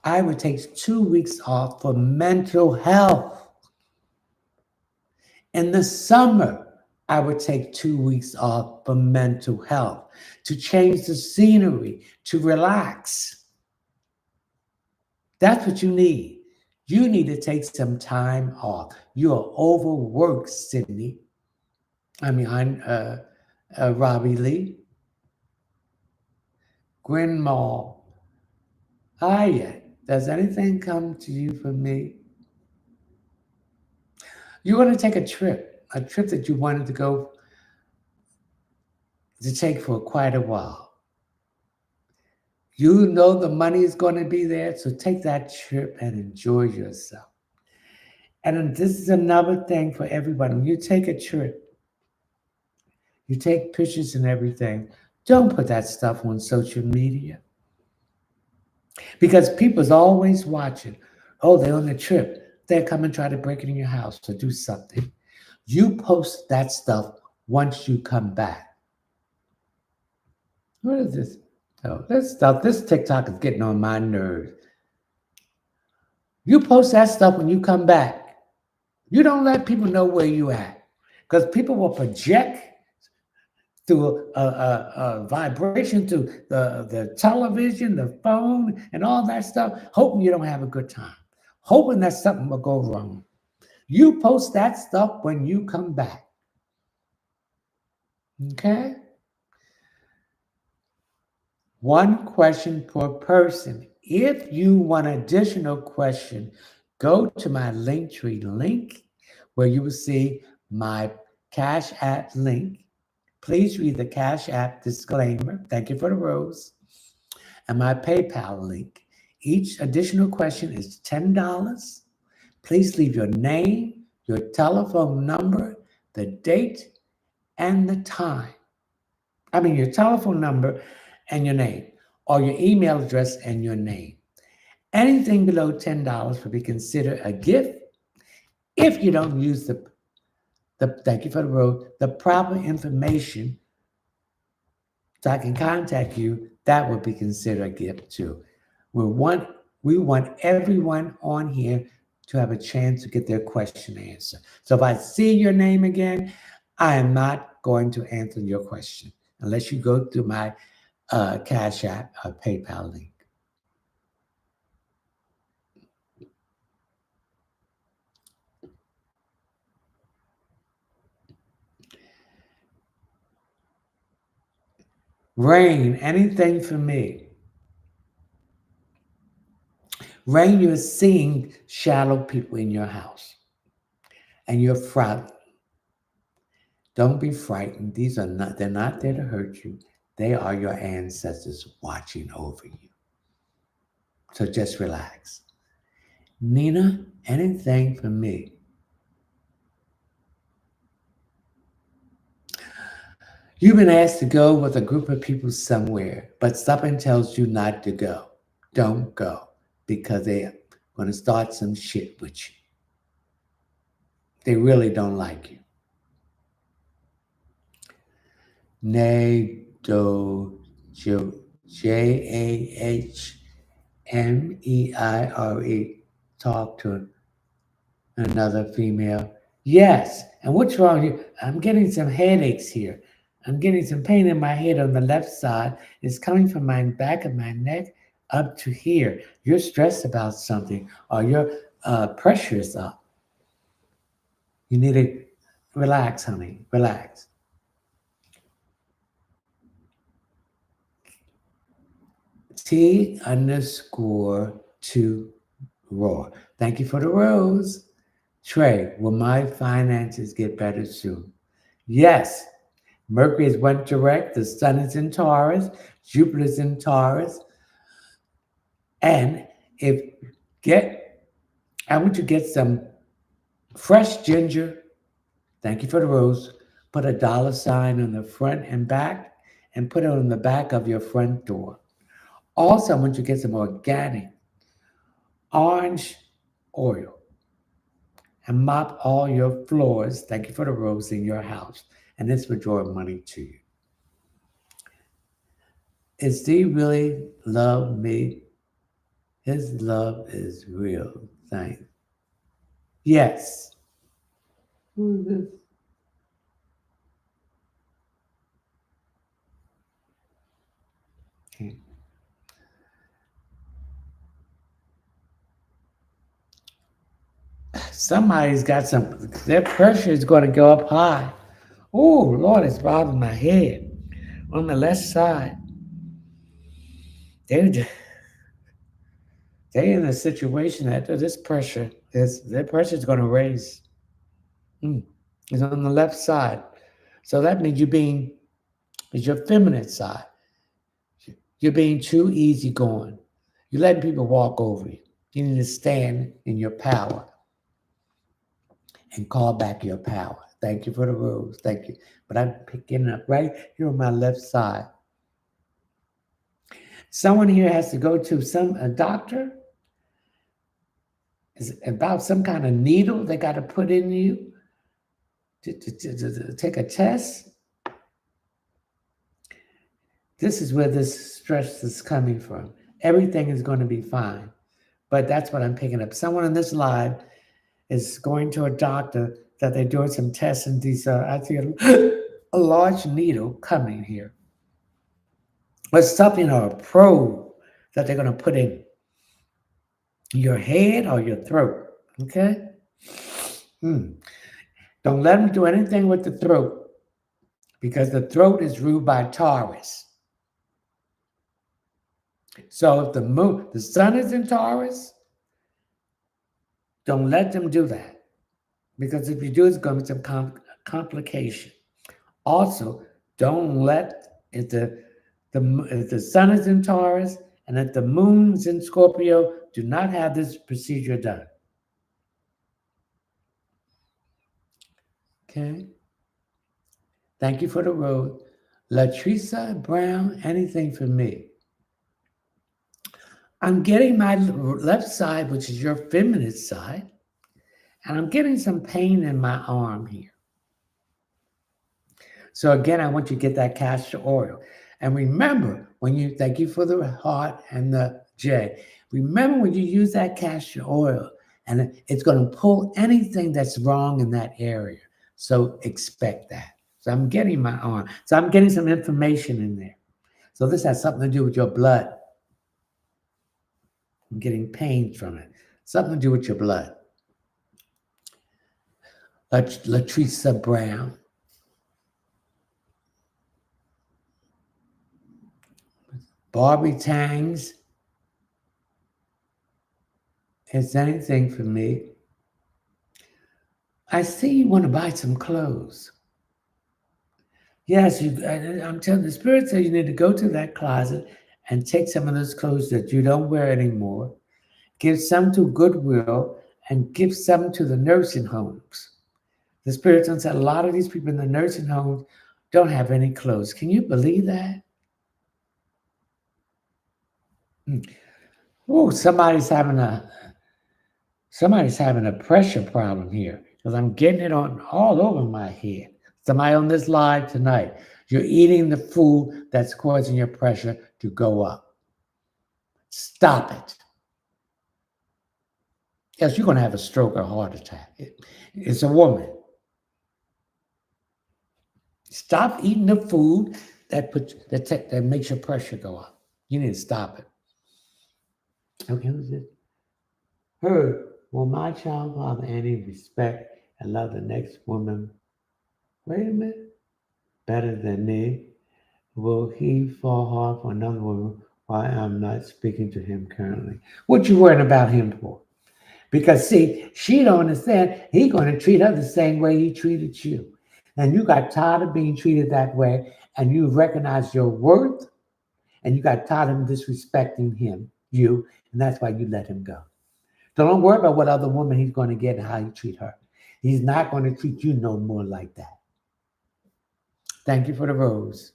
I would take 2 weeks off for mental health. In the summer, I would take 2 weeks off for mental health, to change the scenery, to relax. That's what you need. You need to take some time off. You are overworked, Sydney. I'm Robbie Lee. Gwen Mall. Hiya. Does anything come to you for me? You're going to take a trip that you wanted to take for quite a while. You know the money is going to be there, so take that trip and enjoy yourself. And this is another thing for everybody. When you take a trip, you take pictures and everything, don't put that stuff on social media. Because people's always watching. Oh, they're on a trip. They're coming to try to break it in your house to do something. You post that stuff once you come back. What is this? Oh, this TikTok is getting on my nerves. You post that stuff when you come back. You don't let people know where you at because people will project through a vibration through the television, the phone, and all that stuff, hoping you don't have a good time, hoping that something will go wrong. You post that stuff when you come back. Okay? One question per person. If you want additional question, go to my Linktree link where you will see my Cash App link. Please read the Cash App disclaimer. Thank you for the rose. And my PayPal link. Each additional question is $10. Please leave your name, your telephone number, the date, and the time. I mean, your telephone number and your name, or your email address and your name. Anything below $10 will be considered a gift if you don't use the thank you for the road, the proper information so I can contact you. That would be considered a gift too. We want everyone on here to have a chance to get their question answered. So if I see your name again, I am not going to answer your question unless you go through my Cash App or PayPal link. Rain, anything for me? Rain, you're seeing shallow people in your house and you're frightened. Don't be frightened. They're not there to hurt you. They are your ancestors watching over you. So just relax. Nina, anything for me? You've been asked to go with a group of people somewhere, but something tells you not to go. Don't go because they're going to start some shit with you. They really don't like you. Jahmeire. Talk to another female. Yes. And what's wrong here? I'm getting some headaches here. I'm getting some pain in my head on the left side. It's coming from my back of my neck up to here. You're stressed about something or your pressure is up. You need to relax, honey. Relax. T_2 Raw. Thank you for the rose. Trey, will my finances get better soon? Yes. Mercury is went direct. The sun is in Taurus. Jupiter is in Taurus. And I want you to get some fresh ginger. Thank you for the rose. Put a $sign on the front and back and put it on the back of your front door. Also, I want you to get some organic orange oil and mop all your floors. Thank you for the rose in your house. And this will draw money to you. Is he really love me? His love is real. Thanks. Yes. Who is this? Okay. Somebody's got their pressure is going to go up high. Oh, Lord, it's bothering my head. On the left side, they're in a situation that their pressure is going to raise. It's on the left side. So that means it's your feminine side. You're being too easygoing. You're letting people walk over you. You need to stand in your power and call back your power. Thank you for the rules. Thank you. But I'm picking up right here on my left side. Someone here has to go to a doctor. It's about some kind of needle they got to put in you to take a test. This is where this stress is coming from. Everything is going to be fine. But that's what I'm picking up. Someone in this live is going to a doctor that they're doing some tests, and these I see a large needle coming here. Or something or a probe that they're going to put in your head or your throat. Okay? Hmm. Don't let them do anything with the throat because the throat is ruled by Taurus. So if the sun is in Taurus, don't let them do that because if you do, it's going to be some complication. Also, don't let if the sun is in Taurus and if the moon is in Scorpio, do not have this procedure done. Okay. Thank you for the road. Latricia Brown, anything for me? I'm getting my left side, which is your feminine side, and I'm getting some pain in my arm here. So again, I want you to get that castor oil. And remember, thank you for the heart and the J. Remember when you use that castor oil, and it's going to pull anything that's wrong in that area. So expect that. So I'm getting my arm. So I'm getting some information in there. So this has something to do with your blood. I'm getting pain from it. Something to do with your blood. Latricia Brown. Barbie Tangs. Is anything for me? I see you want to buy some clothes. Yes, I'm telling the Spirit says you need to go to that closet and take some of those clothes that you don't wear anymore, give some to Goodwill, and give some to the nursing homes. The Spirit says a lot of these people in the nursing homes don't have any clothes. Can you believe that? Oh, somebody's having a pressure problem here because I'm getting it on all over my head. Somebody on this live tonight, you're eating the food that's causing your pressure to go up. Stop it. Else you're going to have a stroke or a heart attack. It's a woman. Stop eating the food that makes your pressure go up. You need to stop it. Okay, who's this? Her, will my child father any respect and love the next woman? Wait a minute. Better than me? Will he fall hard for another woman while I'm not speaking to him currently? What you worrying about him for? Because see, she don't understand he's going to treat her the same way he treated you. And you got tired of being treated that way, and you recognize your worth, and you got tired of disrespecting you, and that's why you let him go. So don't worry about what other woman he's going to get and how you treat her. He's not going to treat you no more like that. Thank you for the rose.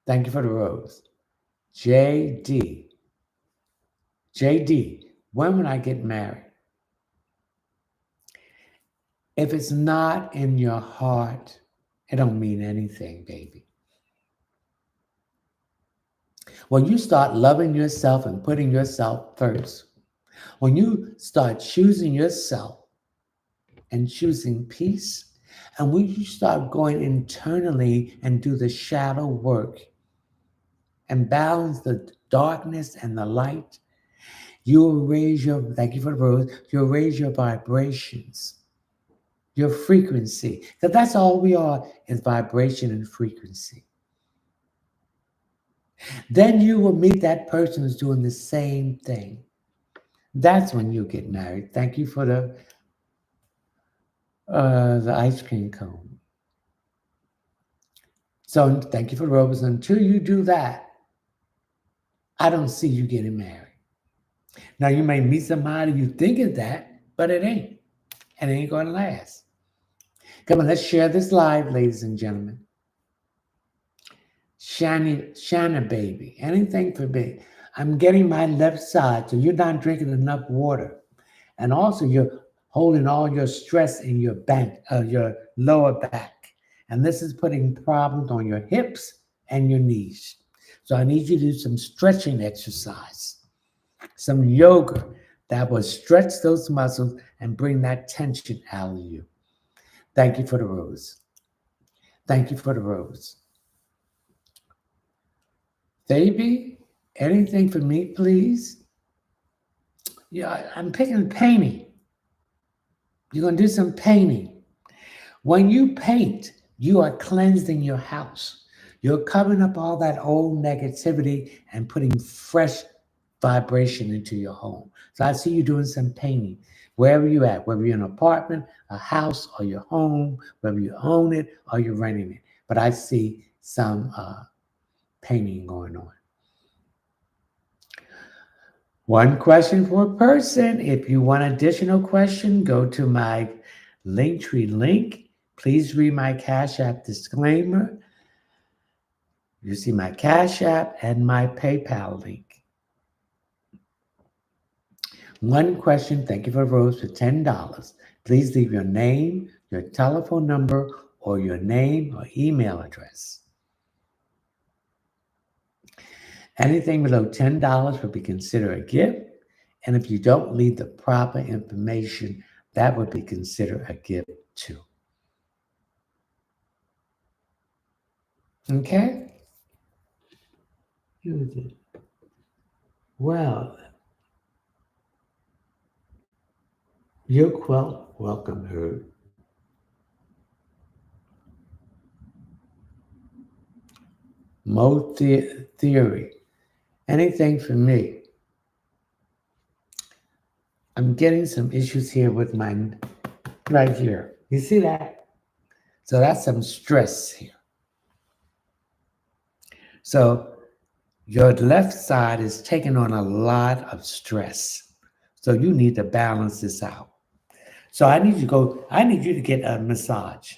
Thank you for the rose. JD. JD, when would I get married? If it's not in your heart, it don't mean anything, baby. When you start loving yourself and putting yourself first, when you start choosing yourself and choosing peace, and when you start going internally and do the shadow work and balance the darkness and the light, you'll thank you for the rose, you'll raise your vibrations, your frequency. Because that's all we are, is vibration and frequency. Then you will meet that person who's doing the same thing. That's when you get married. Thank you for the ice cream cone. So thank you for the rose. Until you do that, I don't see you getting married. Now you may meet somebody you think is that, but it ain't. And it ain't going to last. Come on, let's share this live, ladies and gentlemen. Shanna baby, anything for me. I'm getting my left side, so you're not drinking enough water. And also you're holding all your stress in your your lower back. And this is putting problems on your hips and your knees. So I need you to do some stretching exercise, some yoga that will stretch those muscles and bring that tension out of you. Thank you for the rose. Thank you for the rose. Baby, anything for me, please? Yeah, I'm picking painting. You're going to do some painting. When you paint, you are cleansing your house. You're covering up all that old negativity and putting fresh vibration into your home. So I see you doing some painting. Wherever you're at, whether you're in an apartment, a house, or your home, whether you own it or you're renting it. But I see some painting going on. One question per person. If you want additional question, go to my Linktree link. Please read my Cash App disclaimer. You see my Cash App and my PayPal link. One question, thank you for Rose, for $10. Please leave your name, your telephone number, or your name or email address. Anything below $10 would be considered a gift. And if you don't leave the proper information, that would be considered a gift too. Okay? Well, you're welcome, Herb. Mode theory. Anything for me. I'm getting some issues here with mine right here. You see that? So that's some stress here. So your left side is taking on a lot of stress. So you need to balance this out. So I need you to get a massage.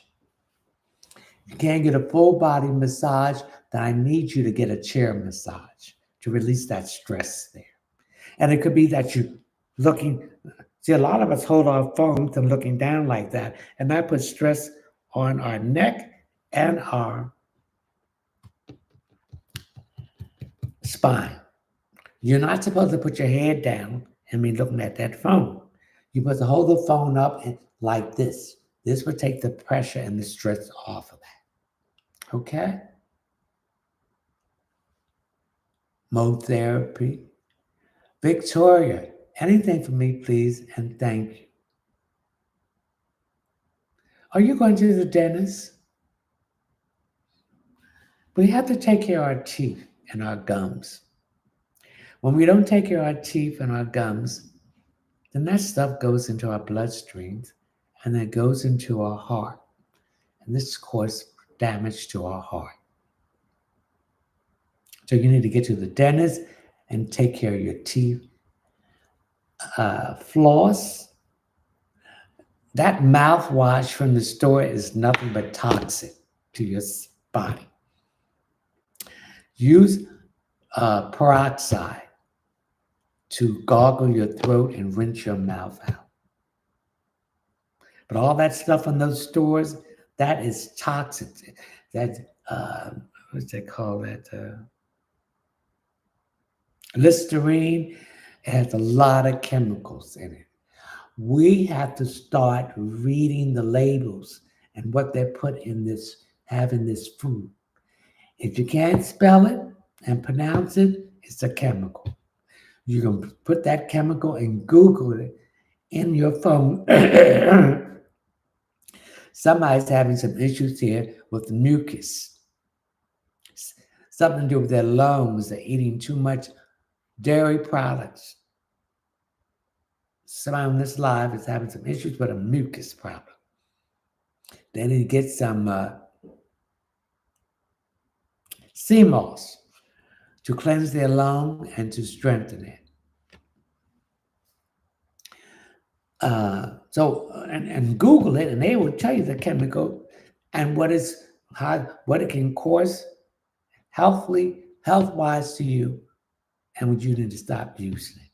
If you can't get a full body massage, then I need you to get a chair massage to release that stress there. And it could be that you're looking, see, a lot of us hold our phones and looking down like that, and that puts stress on our neck and our spine. You're not supposed to put your head down and be looking at that phone. You're supposed to hold the phone up like this. This would take the pressure and the stress off of that. Okay? Mode therapy. Victoria, anything for me, please, and thank you. Are you going to the dentist? We have to take care of our teeth and our gums. When we don't take care of our teeth and our gums, then that stuff goes into our bloodstreams and then goes into our heart. And this causes damage to our heart. So you need to get to the dentist and take care of your teeth. Floss. That mouthwash from the store is nothing but toxic to your body. Use peroxide to gargle your throat and rinse your mouth out. But all that stuff in those stores, that is toxic. That, what's they call that? Listerine. It has a lot of chemicals in it. We have to start reading the labels and what they put in this, having this food. If you can't spell it and pronounce it, it's a chemical. You can put that chemical and Google it in your phone. Somebody's having some issues here with mucus. Something to do with their lungs. They're eating too much dairy products. Somebody on this live is having some issues with a mucus problem. They need to get some sea moss to cleanse their lung and to strengthen it. And Google it, and they will tell you the chemical and what it can cause health-wise to you, and what you need to stop using it.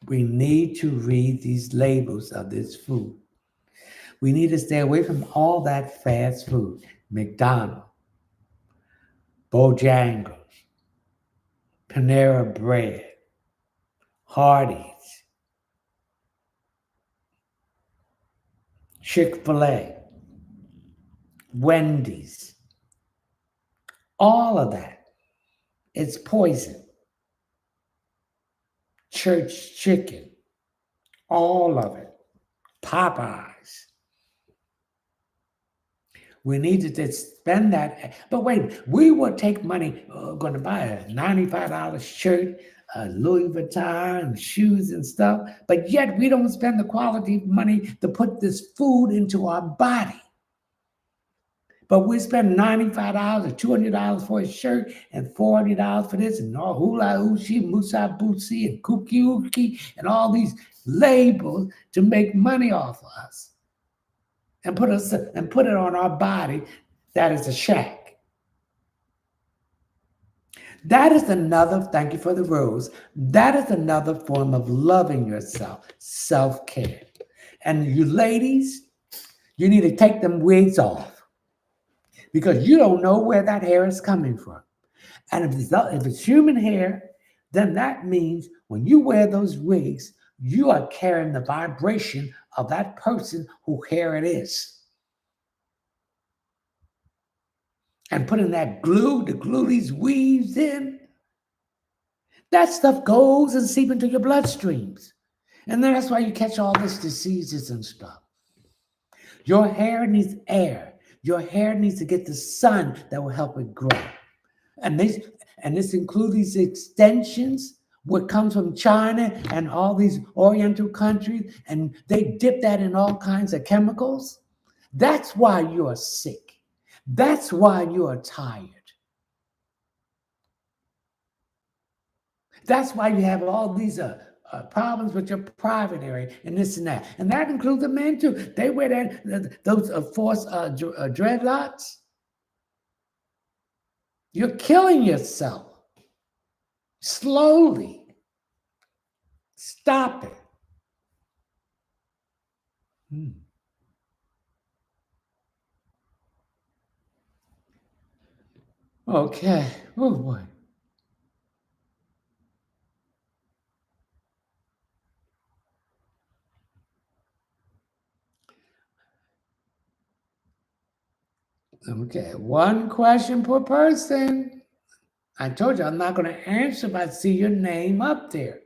We need to read these labels of this food. We need to stay away from all that fast food, McDonald's, Bojangles, Panera Bread, Hardee's, Chick-fil-A, Wendy's, all of that. It's poison. Church chicken, all of it. Popeyes. We need to spend that. But wait, we will take money, going to buy a $95 shirt, Louis Vuitton, shoes and stuff, but yet we don't spend the quality money to put this food into our body. But we spend $95 or $200 for a shirt and $40 for this and all hula hoochie, musa bootsy, and kooky ookie and all these labels to make money off of us and put it on our body. That is a shack. That is another, thank you for the rose, that is another form of loving yourself, self-care. And you ladies, you need to take them wigs off because you don't know where that hair is coming from. And if it's human hair, then that means when you wear those wigs, you are carrying the vibration of that person whose hair it is. And putting that glue to glue these weaves in, that stuff goes and seeps into your bloodstreams. And then that's why you catch all these diseases and stuff. Your hair needs air. Your hair needs to get the sun that will help it grow. And this includes these extensions, what comes from China and all these Oriental countries, and they dip that in all kinds of chemicals. That's why you are sick. That's why you are tired. That's why you have all these problems with your private area and this and that. And that includes the men too. They wear those forced dreadlocks. You're killing yourself. Slowly. Stop it. Okay. Oh boy. Okay. One question per person. I told you I'm not going to answer if I see your name up there.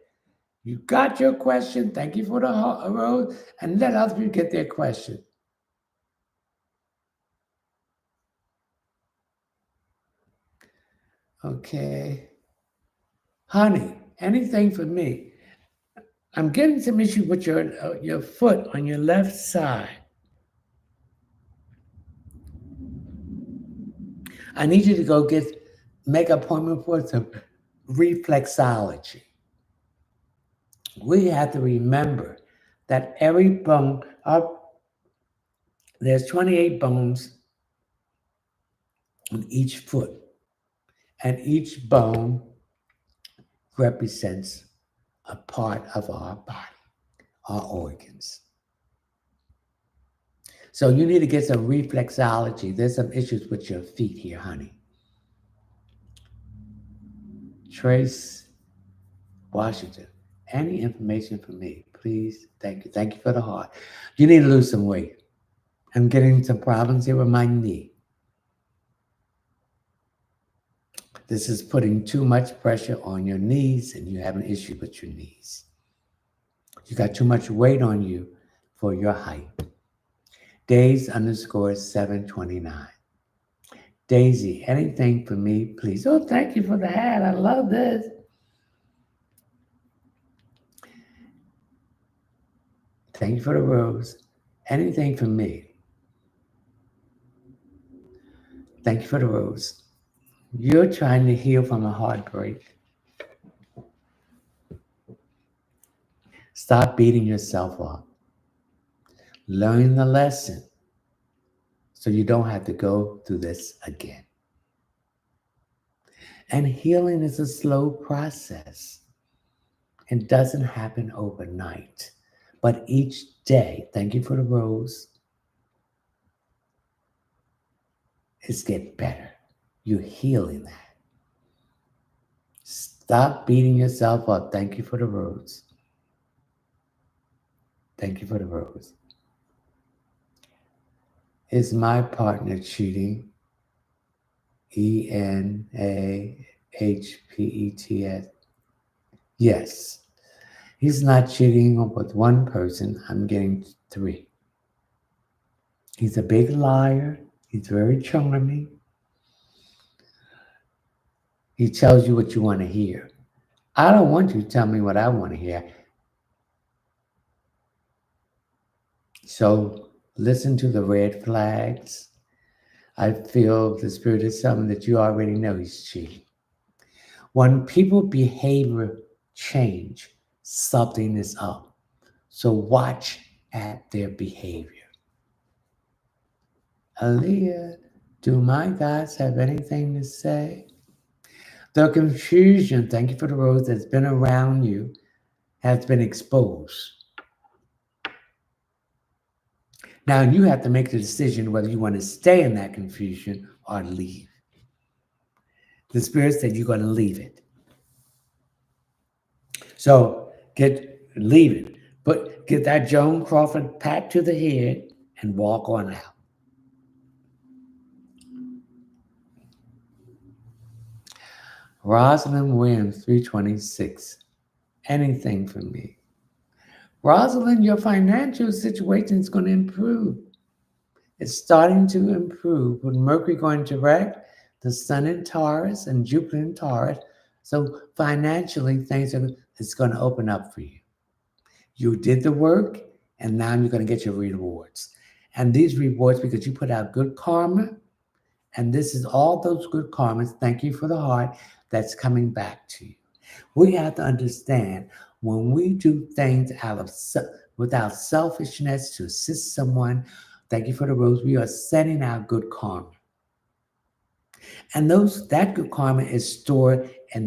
You got your question. Thank you for the rose. And let other people get their question. Okay. Honey, anything for me. I'm getting some issue with your foot on your left side. I need you to go make an appointment for some reflexology. We have to remember that every bone there's 28 bones on each foot, and each bone represents a part of our body, our organs. So you need to get some reflexology. There's some issues with your feet here, honey. Trace Washington, any information for me, please? Thank you. Thank you for the heart. You need to lose some weight. I'm getting some problems here with my knee. This is putting too much pressure on your knees, and you have an issue with your knees. You got too much weight on you for your height. Days_729. Daisy, anything for me, please? Oh, thank you for the hat. I love this. Thank you for the rose. Anything for me? Thank you for the rose. You're trying to heal from a heartbreak. Stop beating yourself up. Learn the lesson so you don't have to go through this again. And healing is a slow process. It doesn't happen overnight. But each day, thank you for the rose, it's getting better. You're healing that. Stop beating yourself up. Thank you for the rose. Thank you for the rose. Is my partner cheating? ENAHPETS. Yes. He's not cheating with one person. I'm getting three. He's a big liar. He's very charming. He tells you what you want to hear. I don't want you to tell me what I want to hear. So listen to the red flags. I feel the spirit is telling me that you already know he's cheating. When people behavior change, something is up. So watch at their behavior. Aaliyah, do my guys have anything to say? The confusion, thank you for the rose, that's been around you has been exposed. Now you have to make the decision whether you want to stay in that confusion or leave. The spirit said you're going to leave it. So leave it. But get that Joan Crawford pat to the head and walk on out. Rosalind Williams, 326. Anything from me. Rosalind, your financial situation is going to improve. It's starting to improve with Mercury going direct, the Sun in Taurus, and Jupiter in Taurus. So financially, it's going to open up for you. You did the work, and now you're going to get your rewards. And these rewards, because you put out good karma, and this is all those good karmas, thank you for the heart, that's coming back to you. We have to understand when we do things without selfishness to assist someone, thank you for the rose, we are setting out good karma. And that good karma is stored in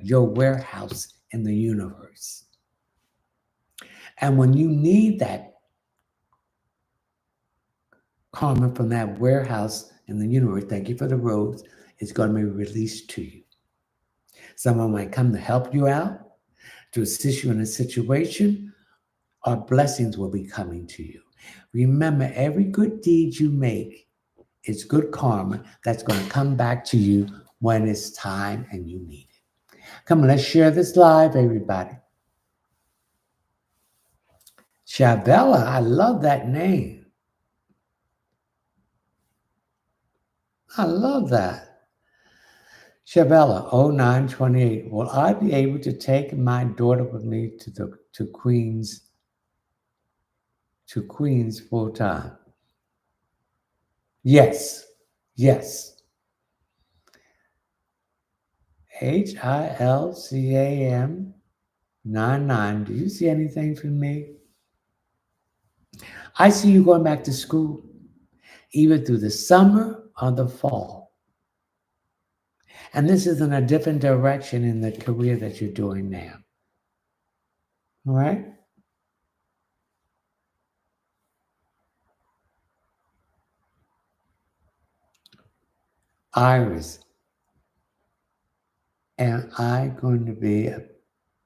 your warehouse in the universe. And when you need that karma from that warehouse in the universe, thank you for the rose, it's going to be released to you. Someone might come to help you out, to assist you in a situation, or blessings will be coming to you. Remember, every good deed you make is good karma that's going to come back to you when it's time and you need it. Come on, let's share this live, everybody. Shabella, I love that name. I love that. Shabella, 0928. Will I be able to take my daughter with me to Queens full time? Yes. Yes. HILCAM 99. Do you see anything from me? I see you going back to school, either through the summer or the fall. And this is in a different direction in the career that you're doing now. All right? Iris, am I going to be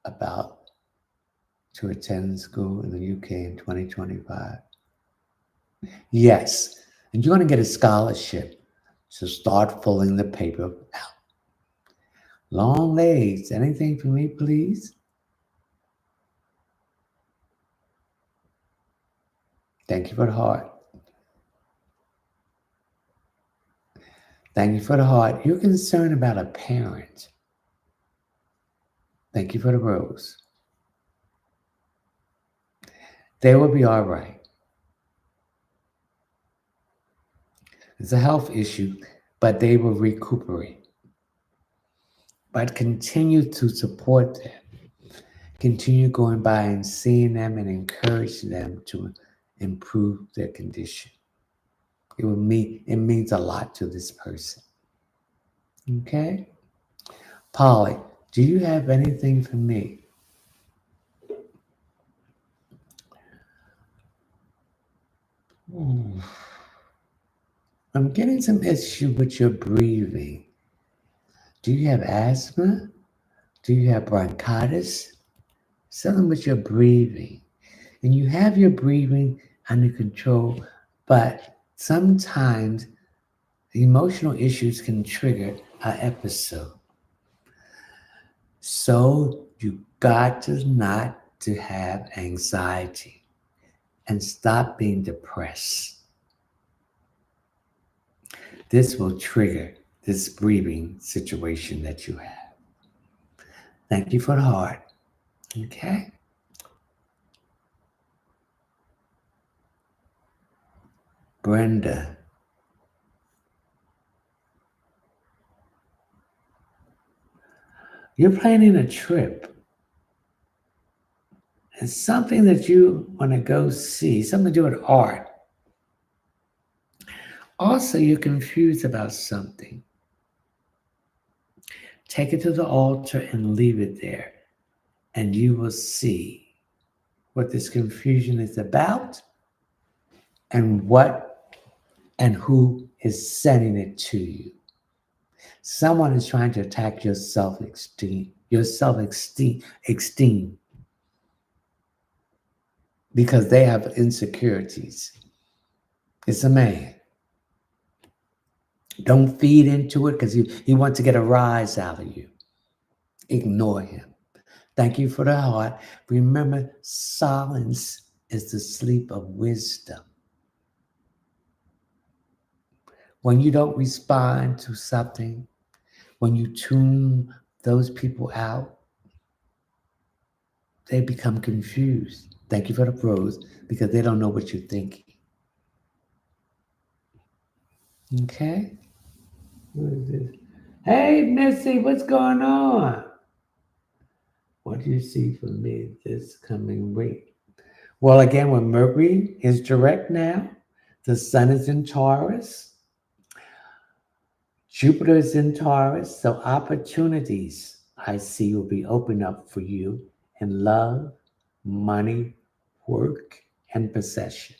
about to attend school in the UK in 2025? Yes. And you're going to get a scholarship. So start filling the paper out. Long legs. Anything for me, please? Thank you for the heart. Thank you for the heart. You're concerned about a parent. Thank you for the rose. They will be all right. It's a health issue, but they will recuperate. But continue to support them. Continue going by and seeing them and encourage them to improve their condition. It means a lot to this person. Okay? Polly, do you have anything for me? Ooh. I'm getting some issue with your breathing. Do you have asthma? Do you have bronchitis? Something with your breathing. And you have your breathing under control, but sometimes emotional issues can trigger an episode. So you got to not to have anxiety and stop being depressed. This will trigger this breathing situation that you have. Thank you for the heart. Okay? Brenda. You're planning a trip. It's something that you want to go see, something to do with art. Also, you're confused about something. Take it to the altar and leave it there, and you will see what this confusion is about and what and who is sending it to you. Someone is trying to attack your self-esteem, esteem, because they have insecurities. It's a man. Don't feed into it because he wants to get a rise out of you. Ignore him. Thank you for the heart. Remember, silence is the sleep of wisdom. When you don't respond to something, when you tune those people out, they become confused. Thank you for the pros because they don't know what you're thinking. Okay? What is this? Hey, Missy, what's going on? What do you see for me this coming week? Well, again, when Mercury is direct now, the sun is in Taurus, Jupiter is in Taurus, so opportunities I see will be open up for you in love, money, work, and possession.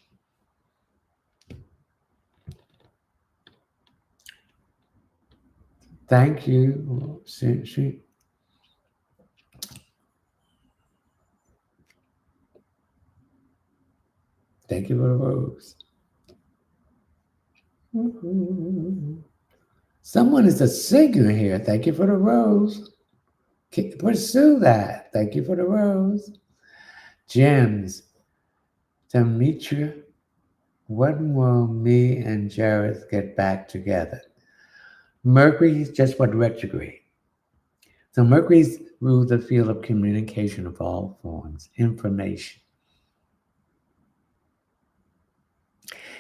Thank you. Thank you for the rose. Someone is a singer here. Thank you for the rose. Pursue that. Thank you for the rose. Gems. Demetria, when will me and Jared get back together? Mercury just went retrograde. So Mercury's rules the field of communication of all forms, information.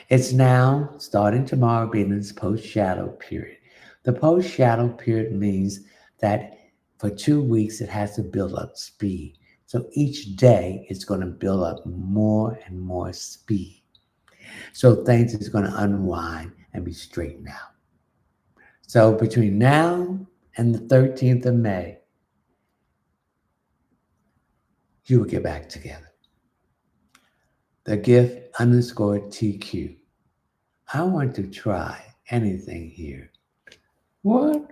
It's now, starting tomorrow, being in its post-shadow period. The post-shadow period means that for 2 weeks it has to build up speed. So each day it's going to build up more and more speed. So things is going to unwind and be straightened out. So between now and the 13th of May, you will get back together. The gift underscore TQ. I want to try anything here. What?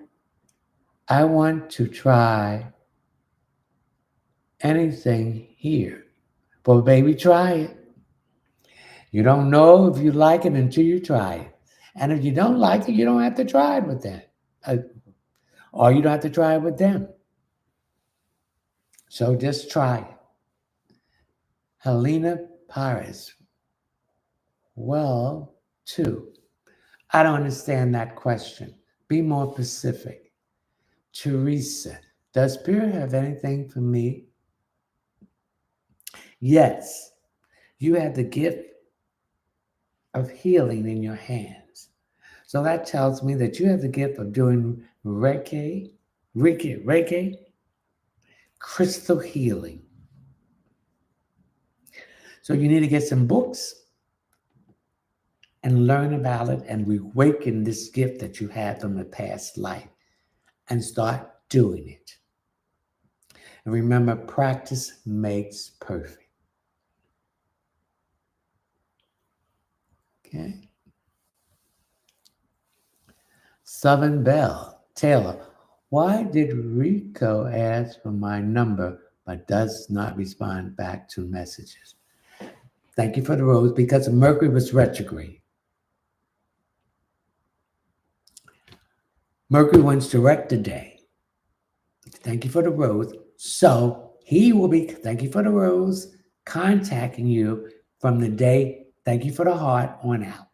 I want to try anything here. But baby, try it. You don't know if you like it until you try it. And if you don't like it, you don't have to try it with them. Or you don't have to try it with them. So just try it. Helena Paris. Well, two. I don't understand that question. Be more specific. Teresa, does Spirit have anything for me? Yes, you have the gift of healing in your hands. So that tells me that you have the gift of doing Reiki, crystal healing. So you need to get some books and learn about it and awaken this gift that you had from the past life and start doing it. And remember, practice makes perfect. Okay? Southern Bell, Taylor. Why did Rico ask for my number but does not respond back to messages? Thank you for the rose because Mercury was retrograde. Mercury wants direct today. Thank you for the rose. So he will be, thank you for the rose, contacting you from the day, thank you for the heart, on out.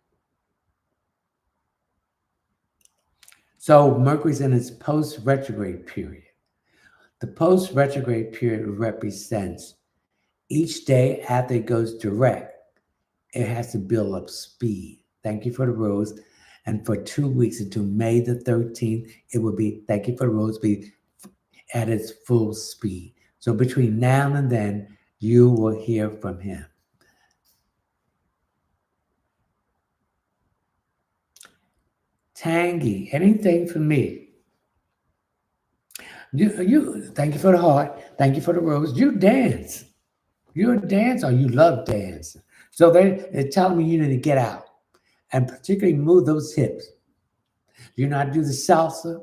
So Mercury's in its post-retrograde period. The post-retrograde period represents each day after it goes direct, it has to build up speed. Thank you for the rose. And for 2 weeks until May the 13th, it will be, thank you for the rose, be at its full speed. So between now and then, you will hear from him. Tangy, anything for me? You thank you for the heart. Thank you for the rose. You dance. You're a dancer. You love dance. So they're telling me you need to get out and particularly move those hips. You know how to do the salsa.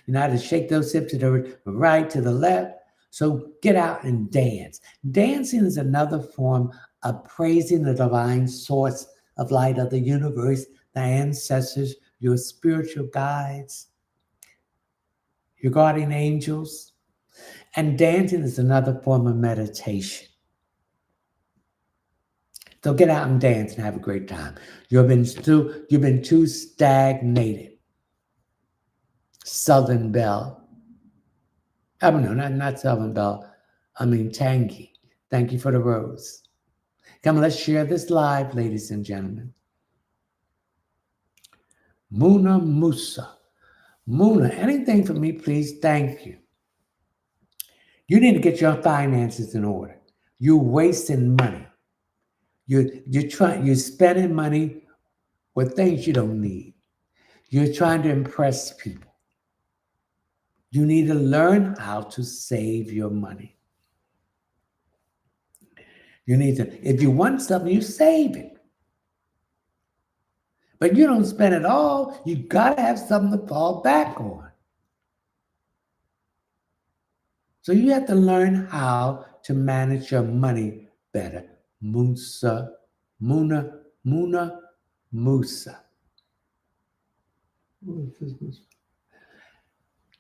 You know how to shake those hips to the right, to the left. So get out and dance. Dancing is another form of praising the divine source of light of the universe, the ancestors, your spiritual guides, your guardian angels. And dancing is another form of meditation. So get out and dance and have a great time. You've been too stagnated. Southern Bell. I don't know, not Southern Bell. I mean Tangy. Thank you for the rose. Come on, let's share this live, ladies and gentlemen. Muna Musa. Muna, anything for me, please? Thank you. You need to get your finances in order. You're wasting money. You're spending money with things you don't need. You're trying to impress people. You need to learn how to save your money. You need to, if you want something, you save it. But you don't spend it all. You got to have something to fall back on. So you have to learn how to manage your money better. Muna, Musa.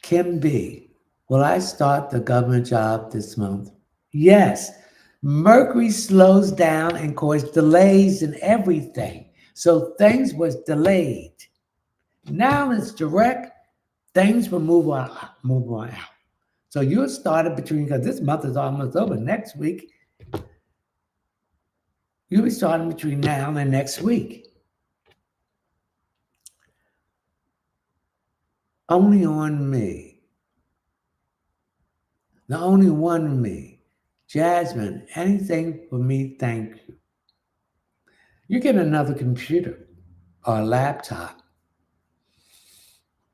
Kim B. Will I start the government job this month? Yes. Mercury slows down and causes delays in everything. So things was delayed. Now it's direct. Things will move on out. So you'll start it between, because this month is almost over. Next week, you'll be starting between now and next week. Only on me. The only one me. Jasmine, anything for me, thank you. You get another computer or a laptop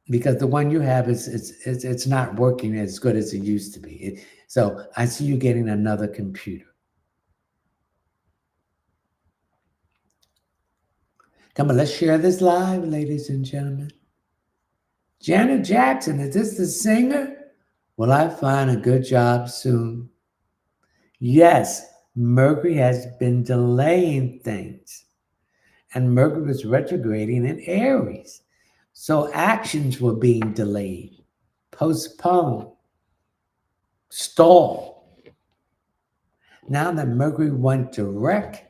because the one you have it's not working as good as it used to be. So I see you getting another computer. Come on, let's share this live, ladies and gentlemen. Janet Jackson, is this the singer? Will I find a good job soon? Yes, Mercury has been delaying things. And Mercury was retrograding in Aries. So actions were being delayed, postponed, stalled. Now that Mercury went direct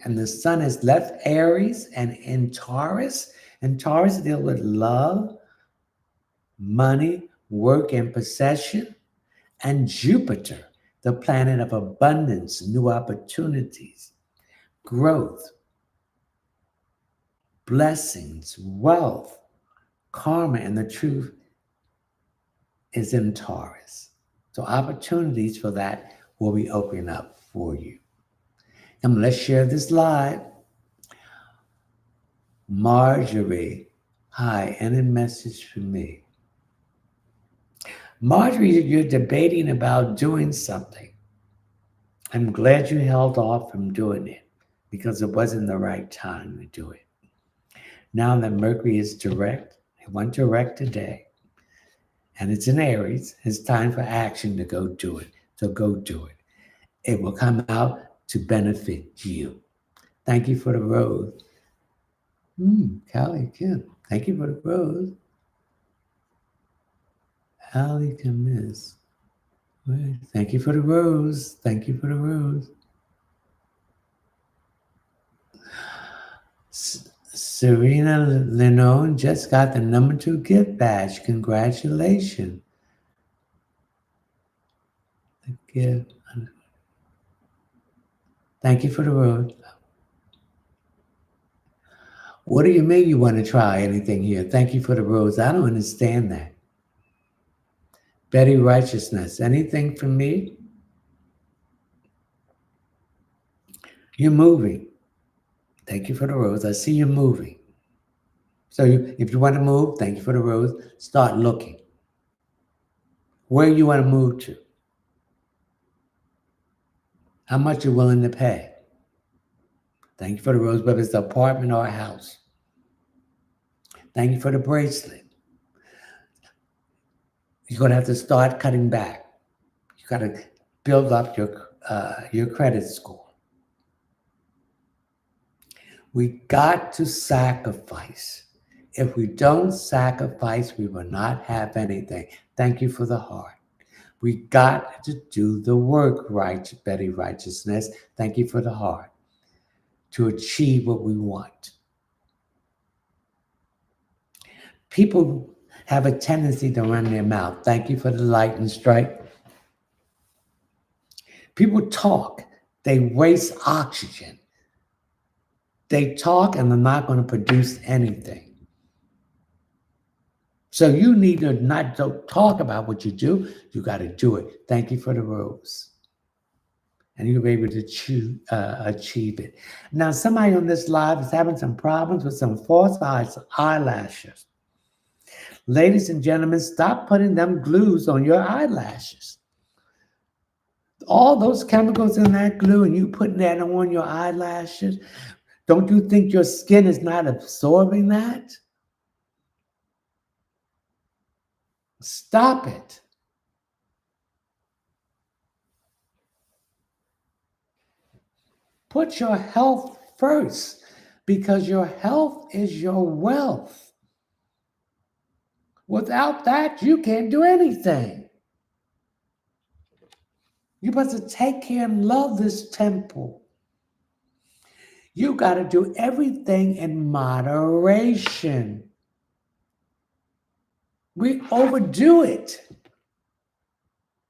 and the sun has left Aries and in Taurus deal with love, money, work, and possession, and Jupiter, the planet of abundance, new opportunities, growth, blessings, wealth, karma, and the truth is in Taurus. So opportunities for that will be opening up for you. And let's share this live. Marjorie, hi, any message for me? Marjorie, you're debating about doing something. I'm glad you held off from doing it because it wasn't the right time to do it. Now that Mercury is direct one direct today. And it's in Aries. It's time for action to go do it. So go do it. It will come out to benefit you. Thank you for the rose. Callie Kim. Thank you for the rose. Allie Miss. Thank you for the rose. Thank you for the rose. Serena Lenone just got the number 2 gift badge. Congratulations. The gift. Thank you for the rose. What do you mean you want to try anything here? Thank you for the rose. I don't understand that. Betty Righteousness. Anything for me? You're moving. Thank you for the rose. I see you moving. So if you want to move, thank you for the rose. Start looking. Where you want to move to? How much you're willing to pay? Thank you for the rose, whether it's an apartment or a house. Thank you for the bracelet. You're going to have to start cutting back. You got to build up your credit score. We got to sacrifice. If we don't sacrifice, we will not have anything. Thank you for the heart. We got to do the work, right, Betty Righteousness. Thank you for the heart. To achieve what we want. People have a tendency to run their mouth. Thank you for the light and strike. People talk. They waste oxygen. They talk and they're not going to produce anything. So you need to not talk about what you do. You got to do it. Thank you for the rose. And you'll be able to achieve it. Now, somebody on this live is having some problems with some false eyelashes. Ladies and gentlemen, stop putting them glues on your eyelashes. All those chemicals in that glue and you putting that on your eyelashes, don't you think your skin is not absorbing that? Stop it. Put your health first because your health is your wealth. Without that, you can't do anything. You're supposed to take care and love this temple. You got to do everything in moderation. We overdo it.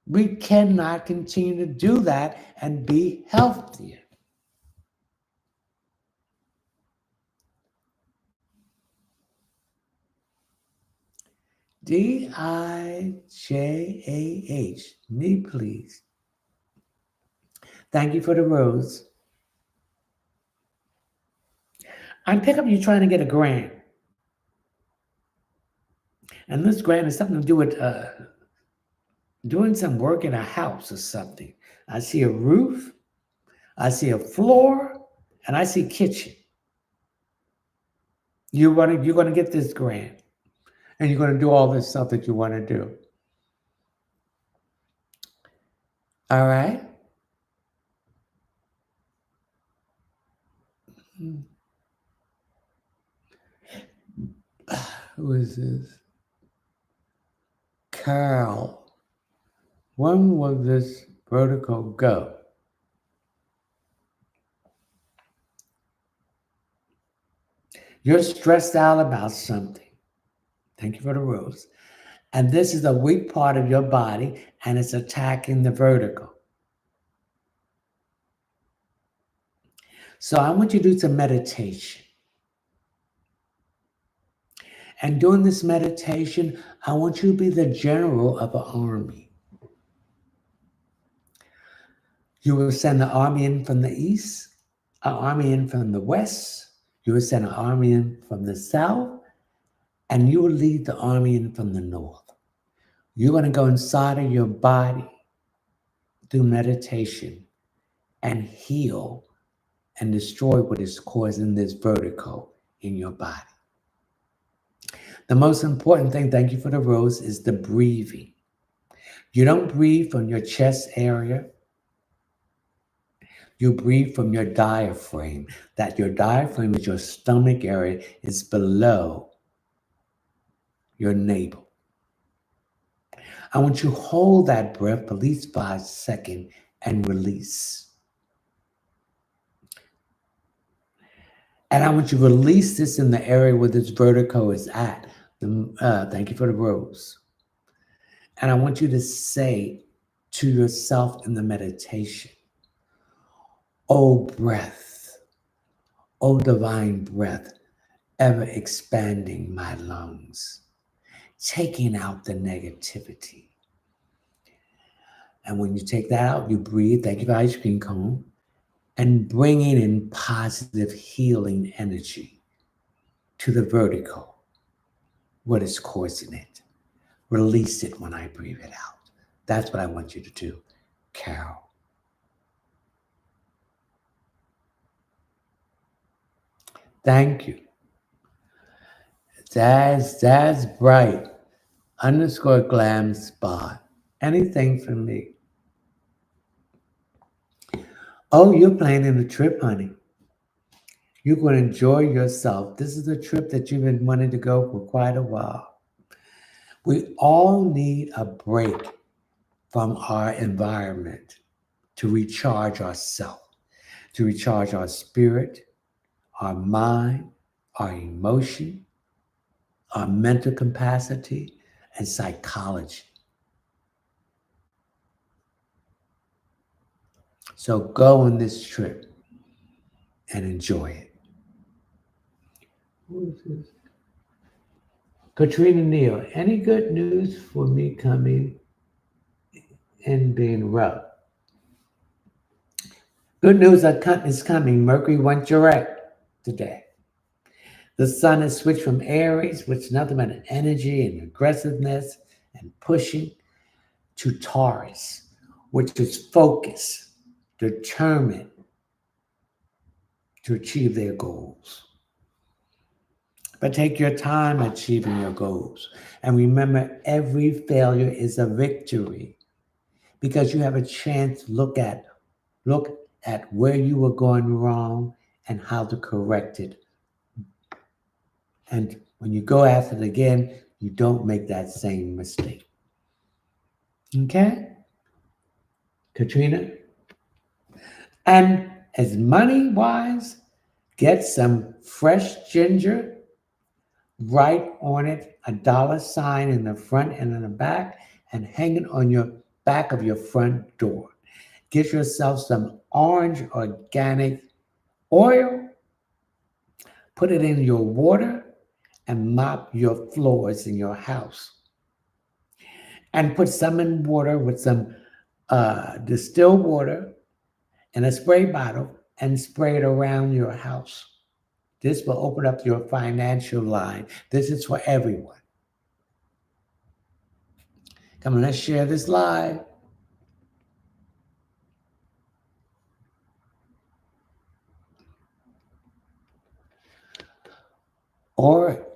We cannot continue to do that and be healthier. DIJAH, me please. Thank you for the rose. I'm picking up you trying to get a grant. And this grant has something to do with doing some work in a house or something. I see a roof, I see a floor, and I see kitchen. You're going to get this grant. And you're going to do all this stuff that you want to do. All right? Who is this? Carl. When will this vertical go? You're stressed out about something. Thank you for the rose. And this is a weak part of your body, and it's attacking the vertical. So I want you to do some meditation. And during this meditation, I want you to be the general of an army. You will send the army in from the east, an army in from the west. You will send an army in from the south, and you will lead the army in from the north. You're going to go inside of your body through meditation and heal and destroy what is causing this vertigo in your body. The most important thing, thank you for the rose, is the breathing. You don't breathe from your chest area. You breathe from your diaphragm. That your diaphragm is your stomach area, is below your navel. I want you to hold that breath for at least 5 seconds and release. And I want you to release this in the area where this vertigo is at. Thank you for the rose. And I want you to say to yourself in the meditation, "O breath, O divine breath, ever expanding my lungs, taking out the negativity." And when you take that out, you breathe, thank you for ice cream cone, and bringing in positive healing energy to the vertigo, what is causing it. Release it when I breathe it out. That's what I want you to do, Carol. Thank you. That's bright. _ glam spot. Anything for me. Oh, you're planning a trip, honey. You're going to enjoy yourself. This is a trip that you've been wanting to go for quite a while. We all need a break from our environment to recharge ourselves, to recharge our spirit, our mind, our emotion, our mental capacity, and psychology. So go on this trip and enjoy it. Who is this? Katrina Neal, any good news for me coming and being rough? Good news is coming. Mercury went direct today. The sun has switched from Aries, which is nothing but energy and aggressiveness and pushing, to Taurus, which is focus, determined to achieve their goals. But take your time achieving your goals. And remember, every failure is a victory because you have a chance to look at where you were going wrong and how to correct it. And when you go after it again, you don't make that same mistake. Okay? Katrina? And as money-wise, get some fresh ginger, write on it a $sign in the front and in the back, and hang it on your back of your front door. Get yourself some orange organic oil, put it in your water, and mop your floors in your house. And put some in water with some distilled water in a spray bottle and spray it around your house. This will open up your financial line. This is for everyone. Come on, let's share this live. Or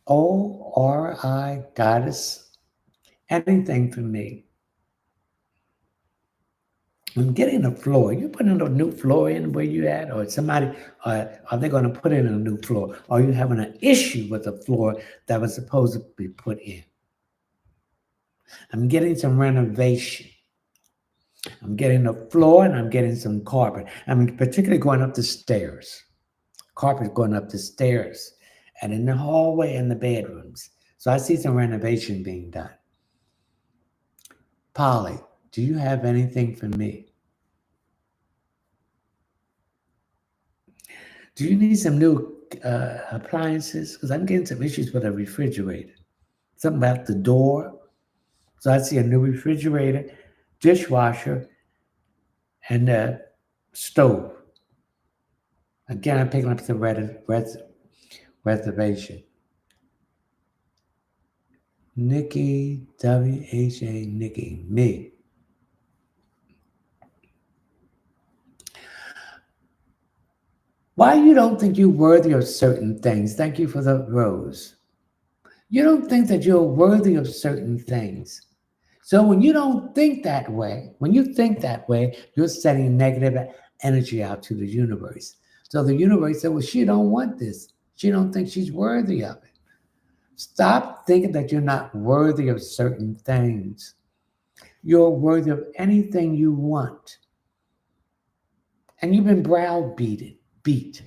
ORI goddess, anything for me. I'm getting a floor. You putting a new floor in where you at, or somebody, are they going to put in a new floor? Or are you having an issue with the floor that was supposed to be put in? I'm getting some renovation. I'm getting a floor and I'm getting some carpet. I'm particularly going up the stairs. Carpet going up the stairs and in the hallway and the bedrooms. So I see some renovation being done. Polly, do you have anything for me? Do you need some new appliances? Because I'm getting some issues with a refrigerator. Something about the door. So I see a new refrigerator, dishwasher, and a stove. Again, I'm picking up some reservation. Nikki, WHA, Nikki, me. Why you don't think you're worthy of certain things? Thank you for the rose. You don't think that you're worthy of certain things. So when you don't think that way, when you think that way, you're sending negative energy out to the universe. So the universe said, well, she don't want this. She don't think she's worthy of it. Stop thinking that you're not worthy of certain things. You're worthy of anything you want. And you've been browbeaten, beat.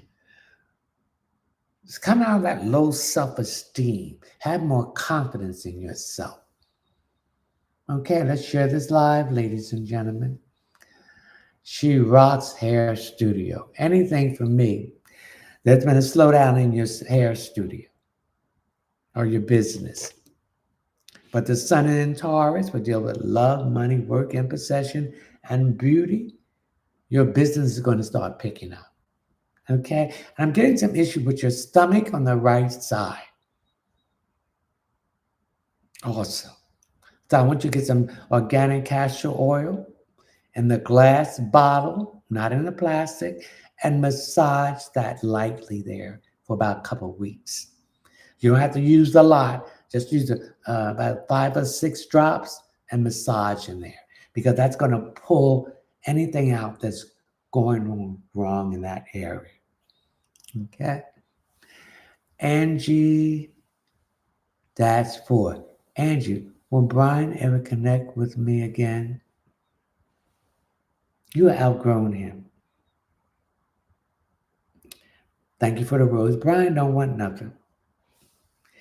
Just come out of that low self-esteem. Have more confidence in yourself. Okay, let's share this live, ladies and gentlemen. She Rocks Hair Studio. Anything for me. There's been a slowdown in your hair studio or your business. But the sun in Taurus will deal with love, money, work, and possession, and beauty. Your business is going to start picking up. Okay? And I'm getting some issue with your stomach on the right side. Also. So I want you to get some organic castor oil in the glass bottle, not in the plastic, and massage that lightly there for about a couple of weeks. You don't have to use a lot. Just use about 5 or 6 drops and massage in there because that's going to pull anything out that's going wrong in that area. Okay. Angie, that's for Angie. Will Brian ever connect with me again? You have outgrown him. Thank you for the rose. Brian don't want nothing.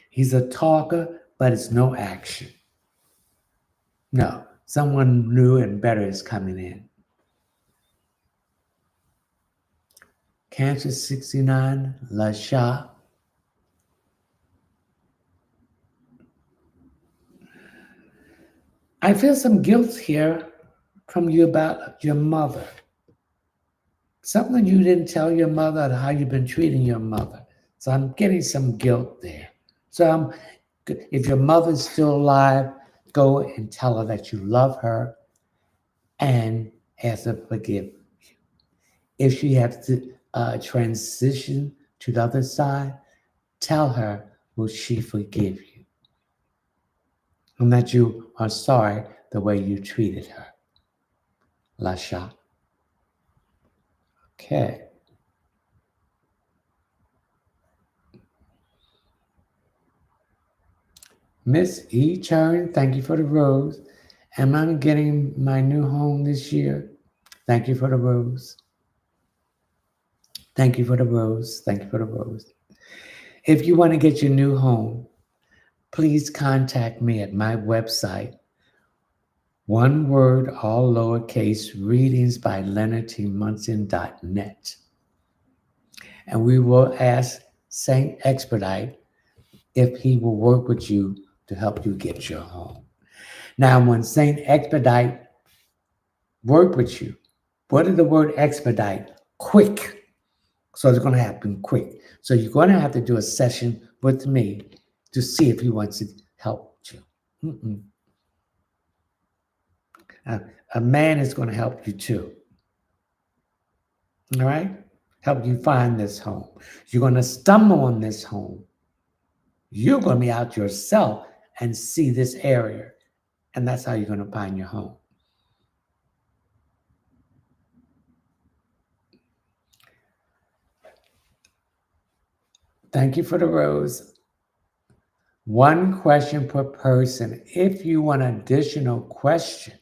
He's a talker, but it's no action. No, someone new and better is coming in. Cancer 69, Lasha. I feel some guilt here from you about your mother. Something you didn't tell your mother how you've been treating your mother. So I'm getting some guilt there. So if your mother's still alive, go and tell her that you love her and ask her to forgive you. If she has to transition to the other side, tell her, will she forgive you? And that you are sorry the way you treated her. Lasha. Okay. Miss E. Churn, thank you for the rose. Am I getting my new home this year? Thank you for the rose. Thank you for the rose. Thank you for the rose. If you want to get your new home, please contact me at my website, one word, all lowercase, readings by leonardtmunson.net. And we will ask Saint Expedite if he will work with you to help you get your home. Now, when Saint Expedite work with you, what is the word expedite? Quick. So it's going to happen quick. So you're going to have to do a session with me to see if he wants to help you. A man is going to help you too. All right? Help you find this home. You're going to stumble on this home. You're going to be out yourself and see this area. And that's how you're going to find your home. Thank you for the rose. One question per person. If you want an additional question,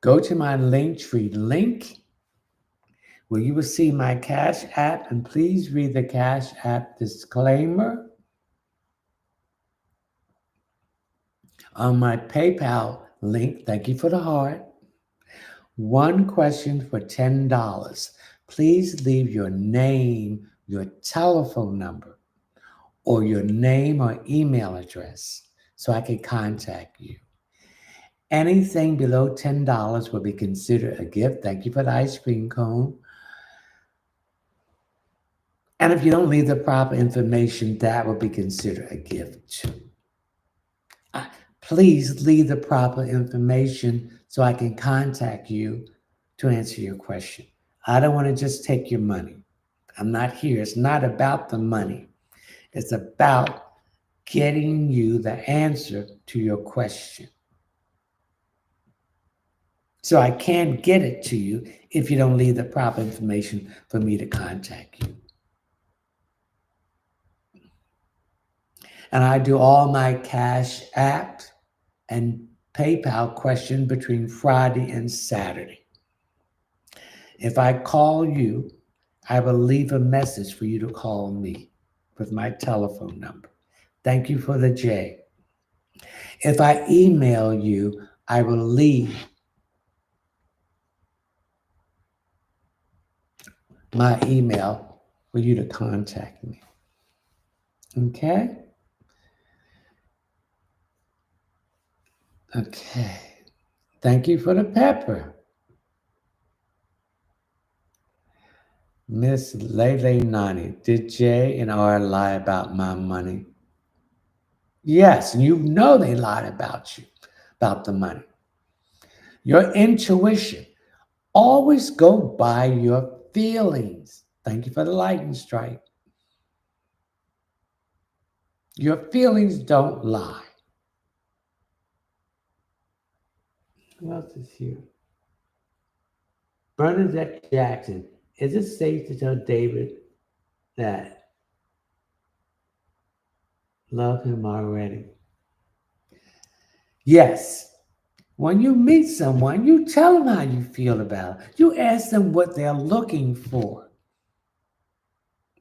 go to my Linktree link where you will see my Cash App, and please read the Cash App disclaimer. On my PayPal link, thank you for the heart. One question for $10. Please leave your name, your telephone number, or your name or email address so I can contact you. Anything below $10 will be considered a gift. Thank you for the ice cream cone. And if you don't leave the proper information, that will be considered a gift too. Please leave the proper information so I can contact you to answer your question. I don't want to just take your money. I'm not here. It's not about the money. It's about getting you the answer to your question. So I can't get it to you if you don't leave the proper information for me to contact you. And I do all my Cash App and PayPal question between Friday and Saturday. If I call you, I will leave a message for you to call me with my telephone number. Thank you for the J. If I email you, I will leave my email for you to contact me. Okay? Okay. Thank you for the pepper. Miss Lele Nani, did Jay and R lie about my money? Yes, and you know they lied about you, about the money. Your intuition. Always go by your feelings. Thank you for the lightning strike. Your feelings don't lie. Who else is here? Bernadette Jackson. Is it safe to tell David that love him already? Yes. When you meet someone, you tell them how you feel about it. You ask them what they're looking for.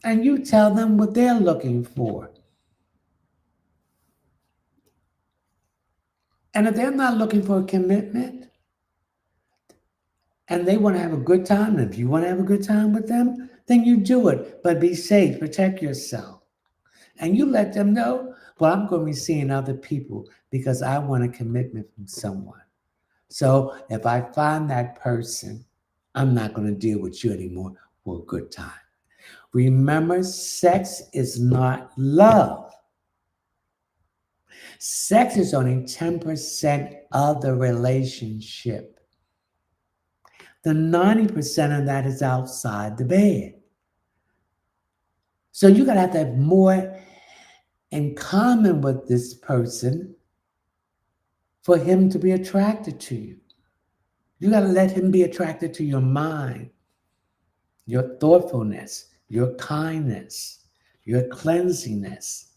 And you tell them what they're looking for. And if they're not looking for a commitment and they want to have a good time, and if you want to have a good time with them, then you do it. But be safe, protect yourself. And you let them know, well, I'm going to be seeing other people because I want a commitment from someone. So if I find that person, I'm not going to deal with you anymore for a good time. Remember, sex is not love. Sex is only 10% of the relationship. The 90% of that is outside the bed. So you're going to have more in common with this person for him to be attracted to you. You got to let him be attracted to your mind, your thoughtfulness, your kindness, your cleansiness,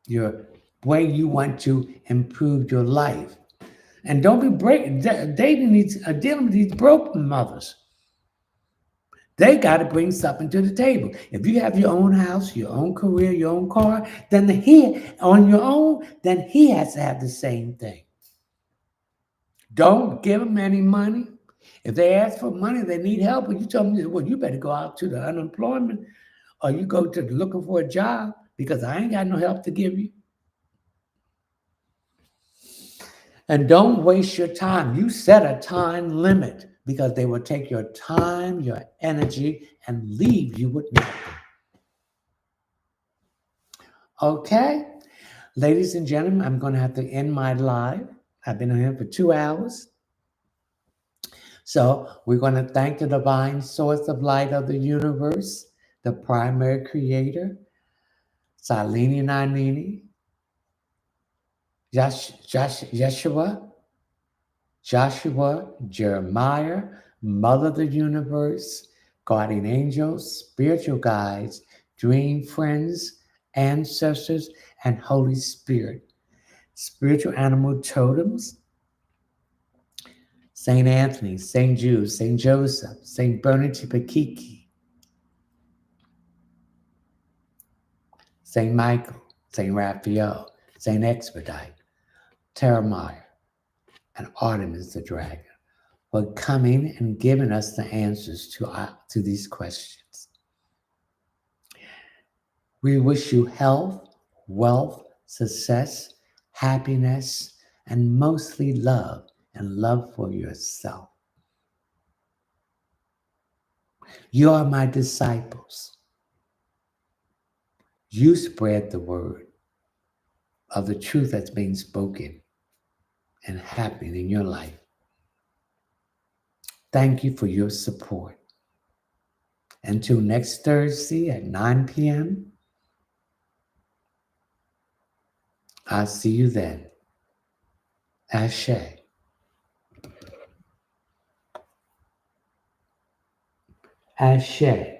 your way you want to improve your life. And don't be dealing with these broken mothers. They got to bring something to the table. If you have your own house, your own career, your own car, then on your own, then he has to have the same thing. Don't give them any money. If they ask for money, they need help, and you tell them, well, you better go out to the unemployment or you go to looking for a job because I ain't got no help to give you. And don't waste your time. You set a time limit because they will take your time, your energy, and leave you with nothing. Okay? Ladies and gentlemen, I'm going to have to end my live. I've been on here for 2 hours. So we're going to thank the divine source of light of the universe, the primary creator, Salini Nanini, Yeshua, Joshua, Jeremiah, Mother of the Universe, guardian angels, spiritual guides, dream friends, ancestors, and Holy Spirit, spiritual animal totems, Saint Anthony, Saint Jude, Saint Joseph, Saint Bernard Pakiki, Saint Michael, Saint Raphael, Saint Expedite, Terramire, and Artemis the dragon for coming and giving us the answers to these questions. We wish you health, wealth, success, happiness, and mostly love and love for yourself. You are my disciples. You spread the word of the truth that's being spoken and happening in your life. Thank you for your support. Until next Thursday at 9 p.m., I'll see you then. Ashe. Ashe.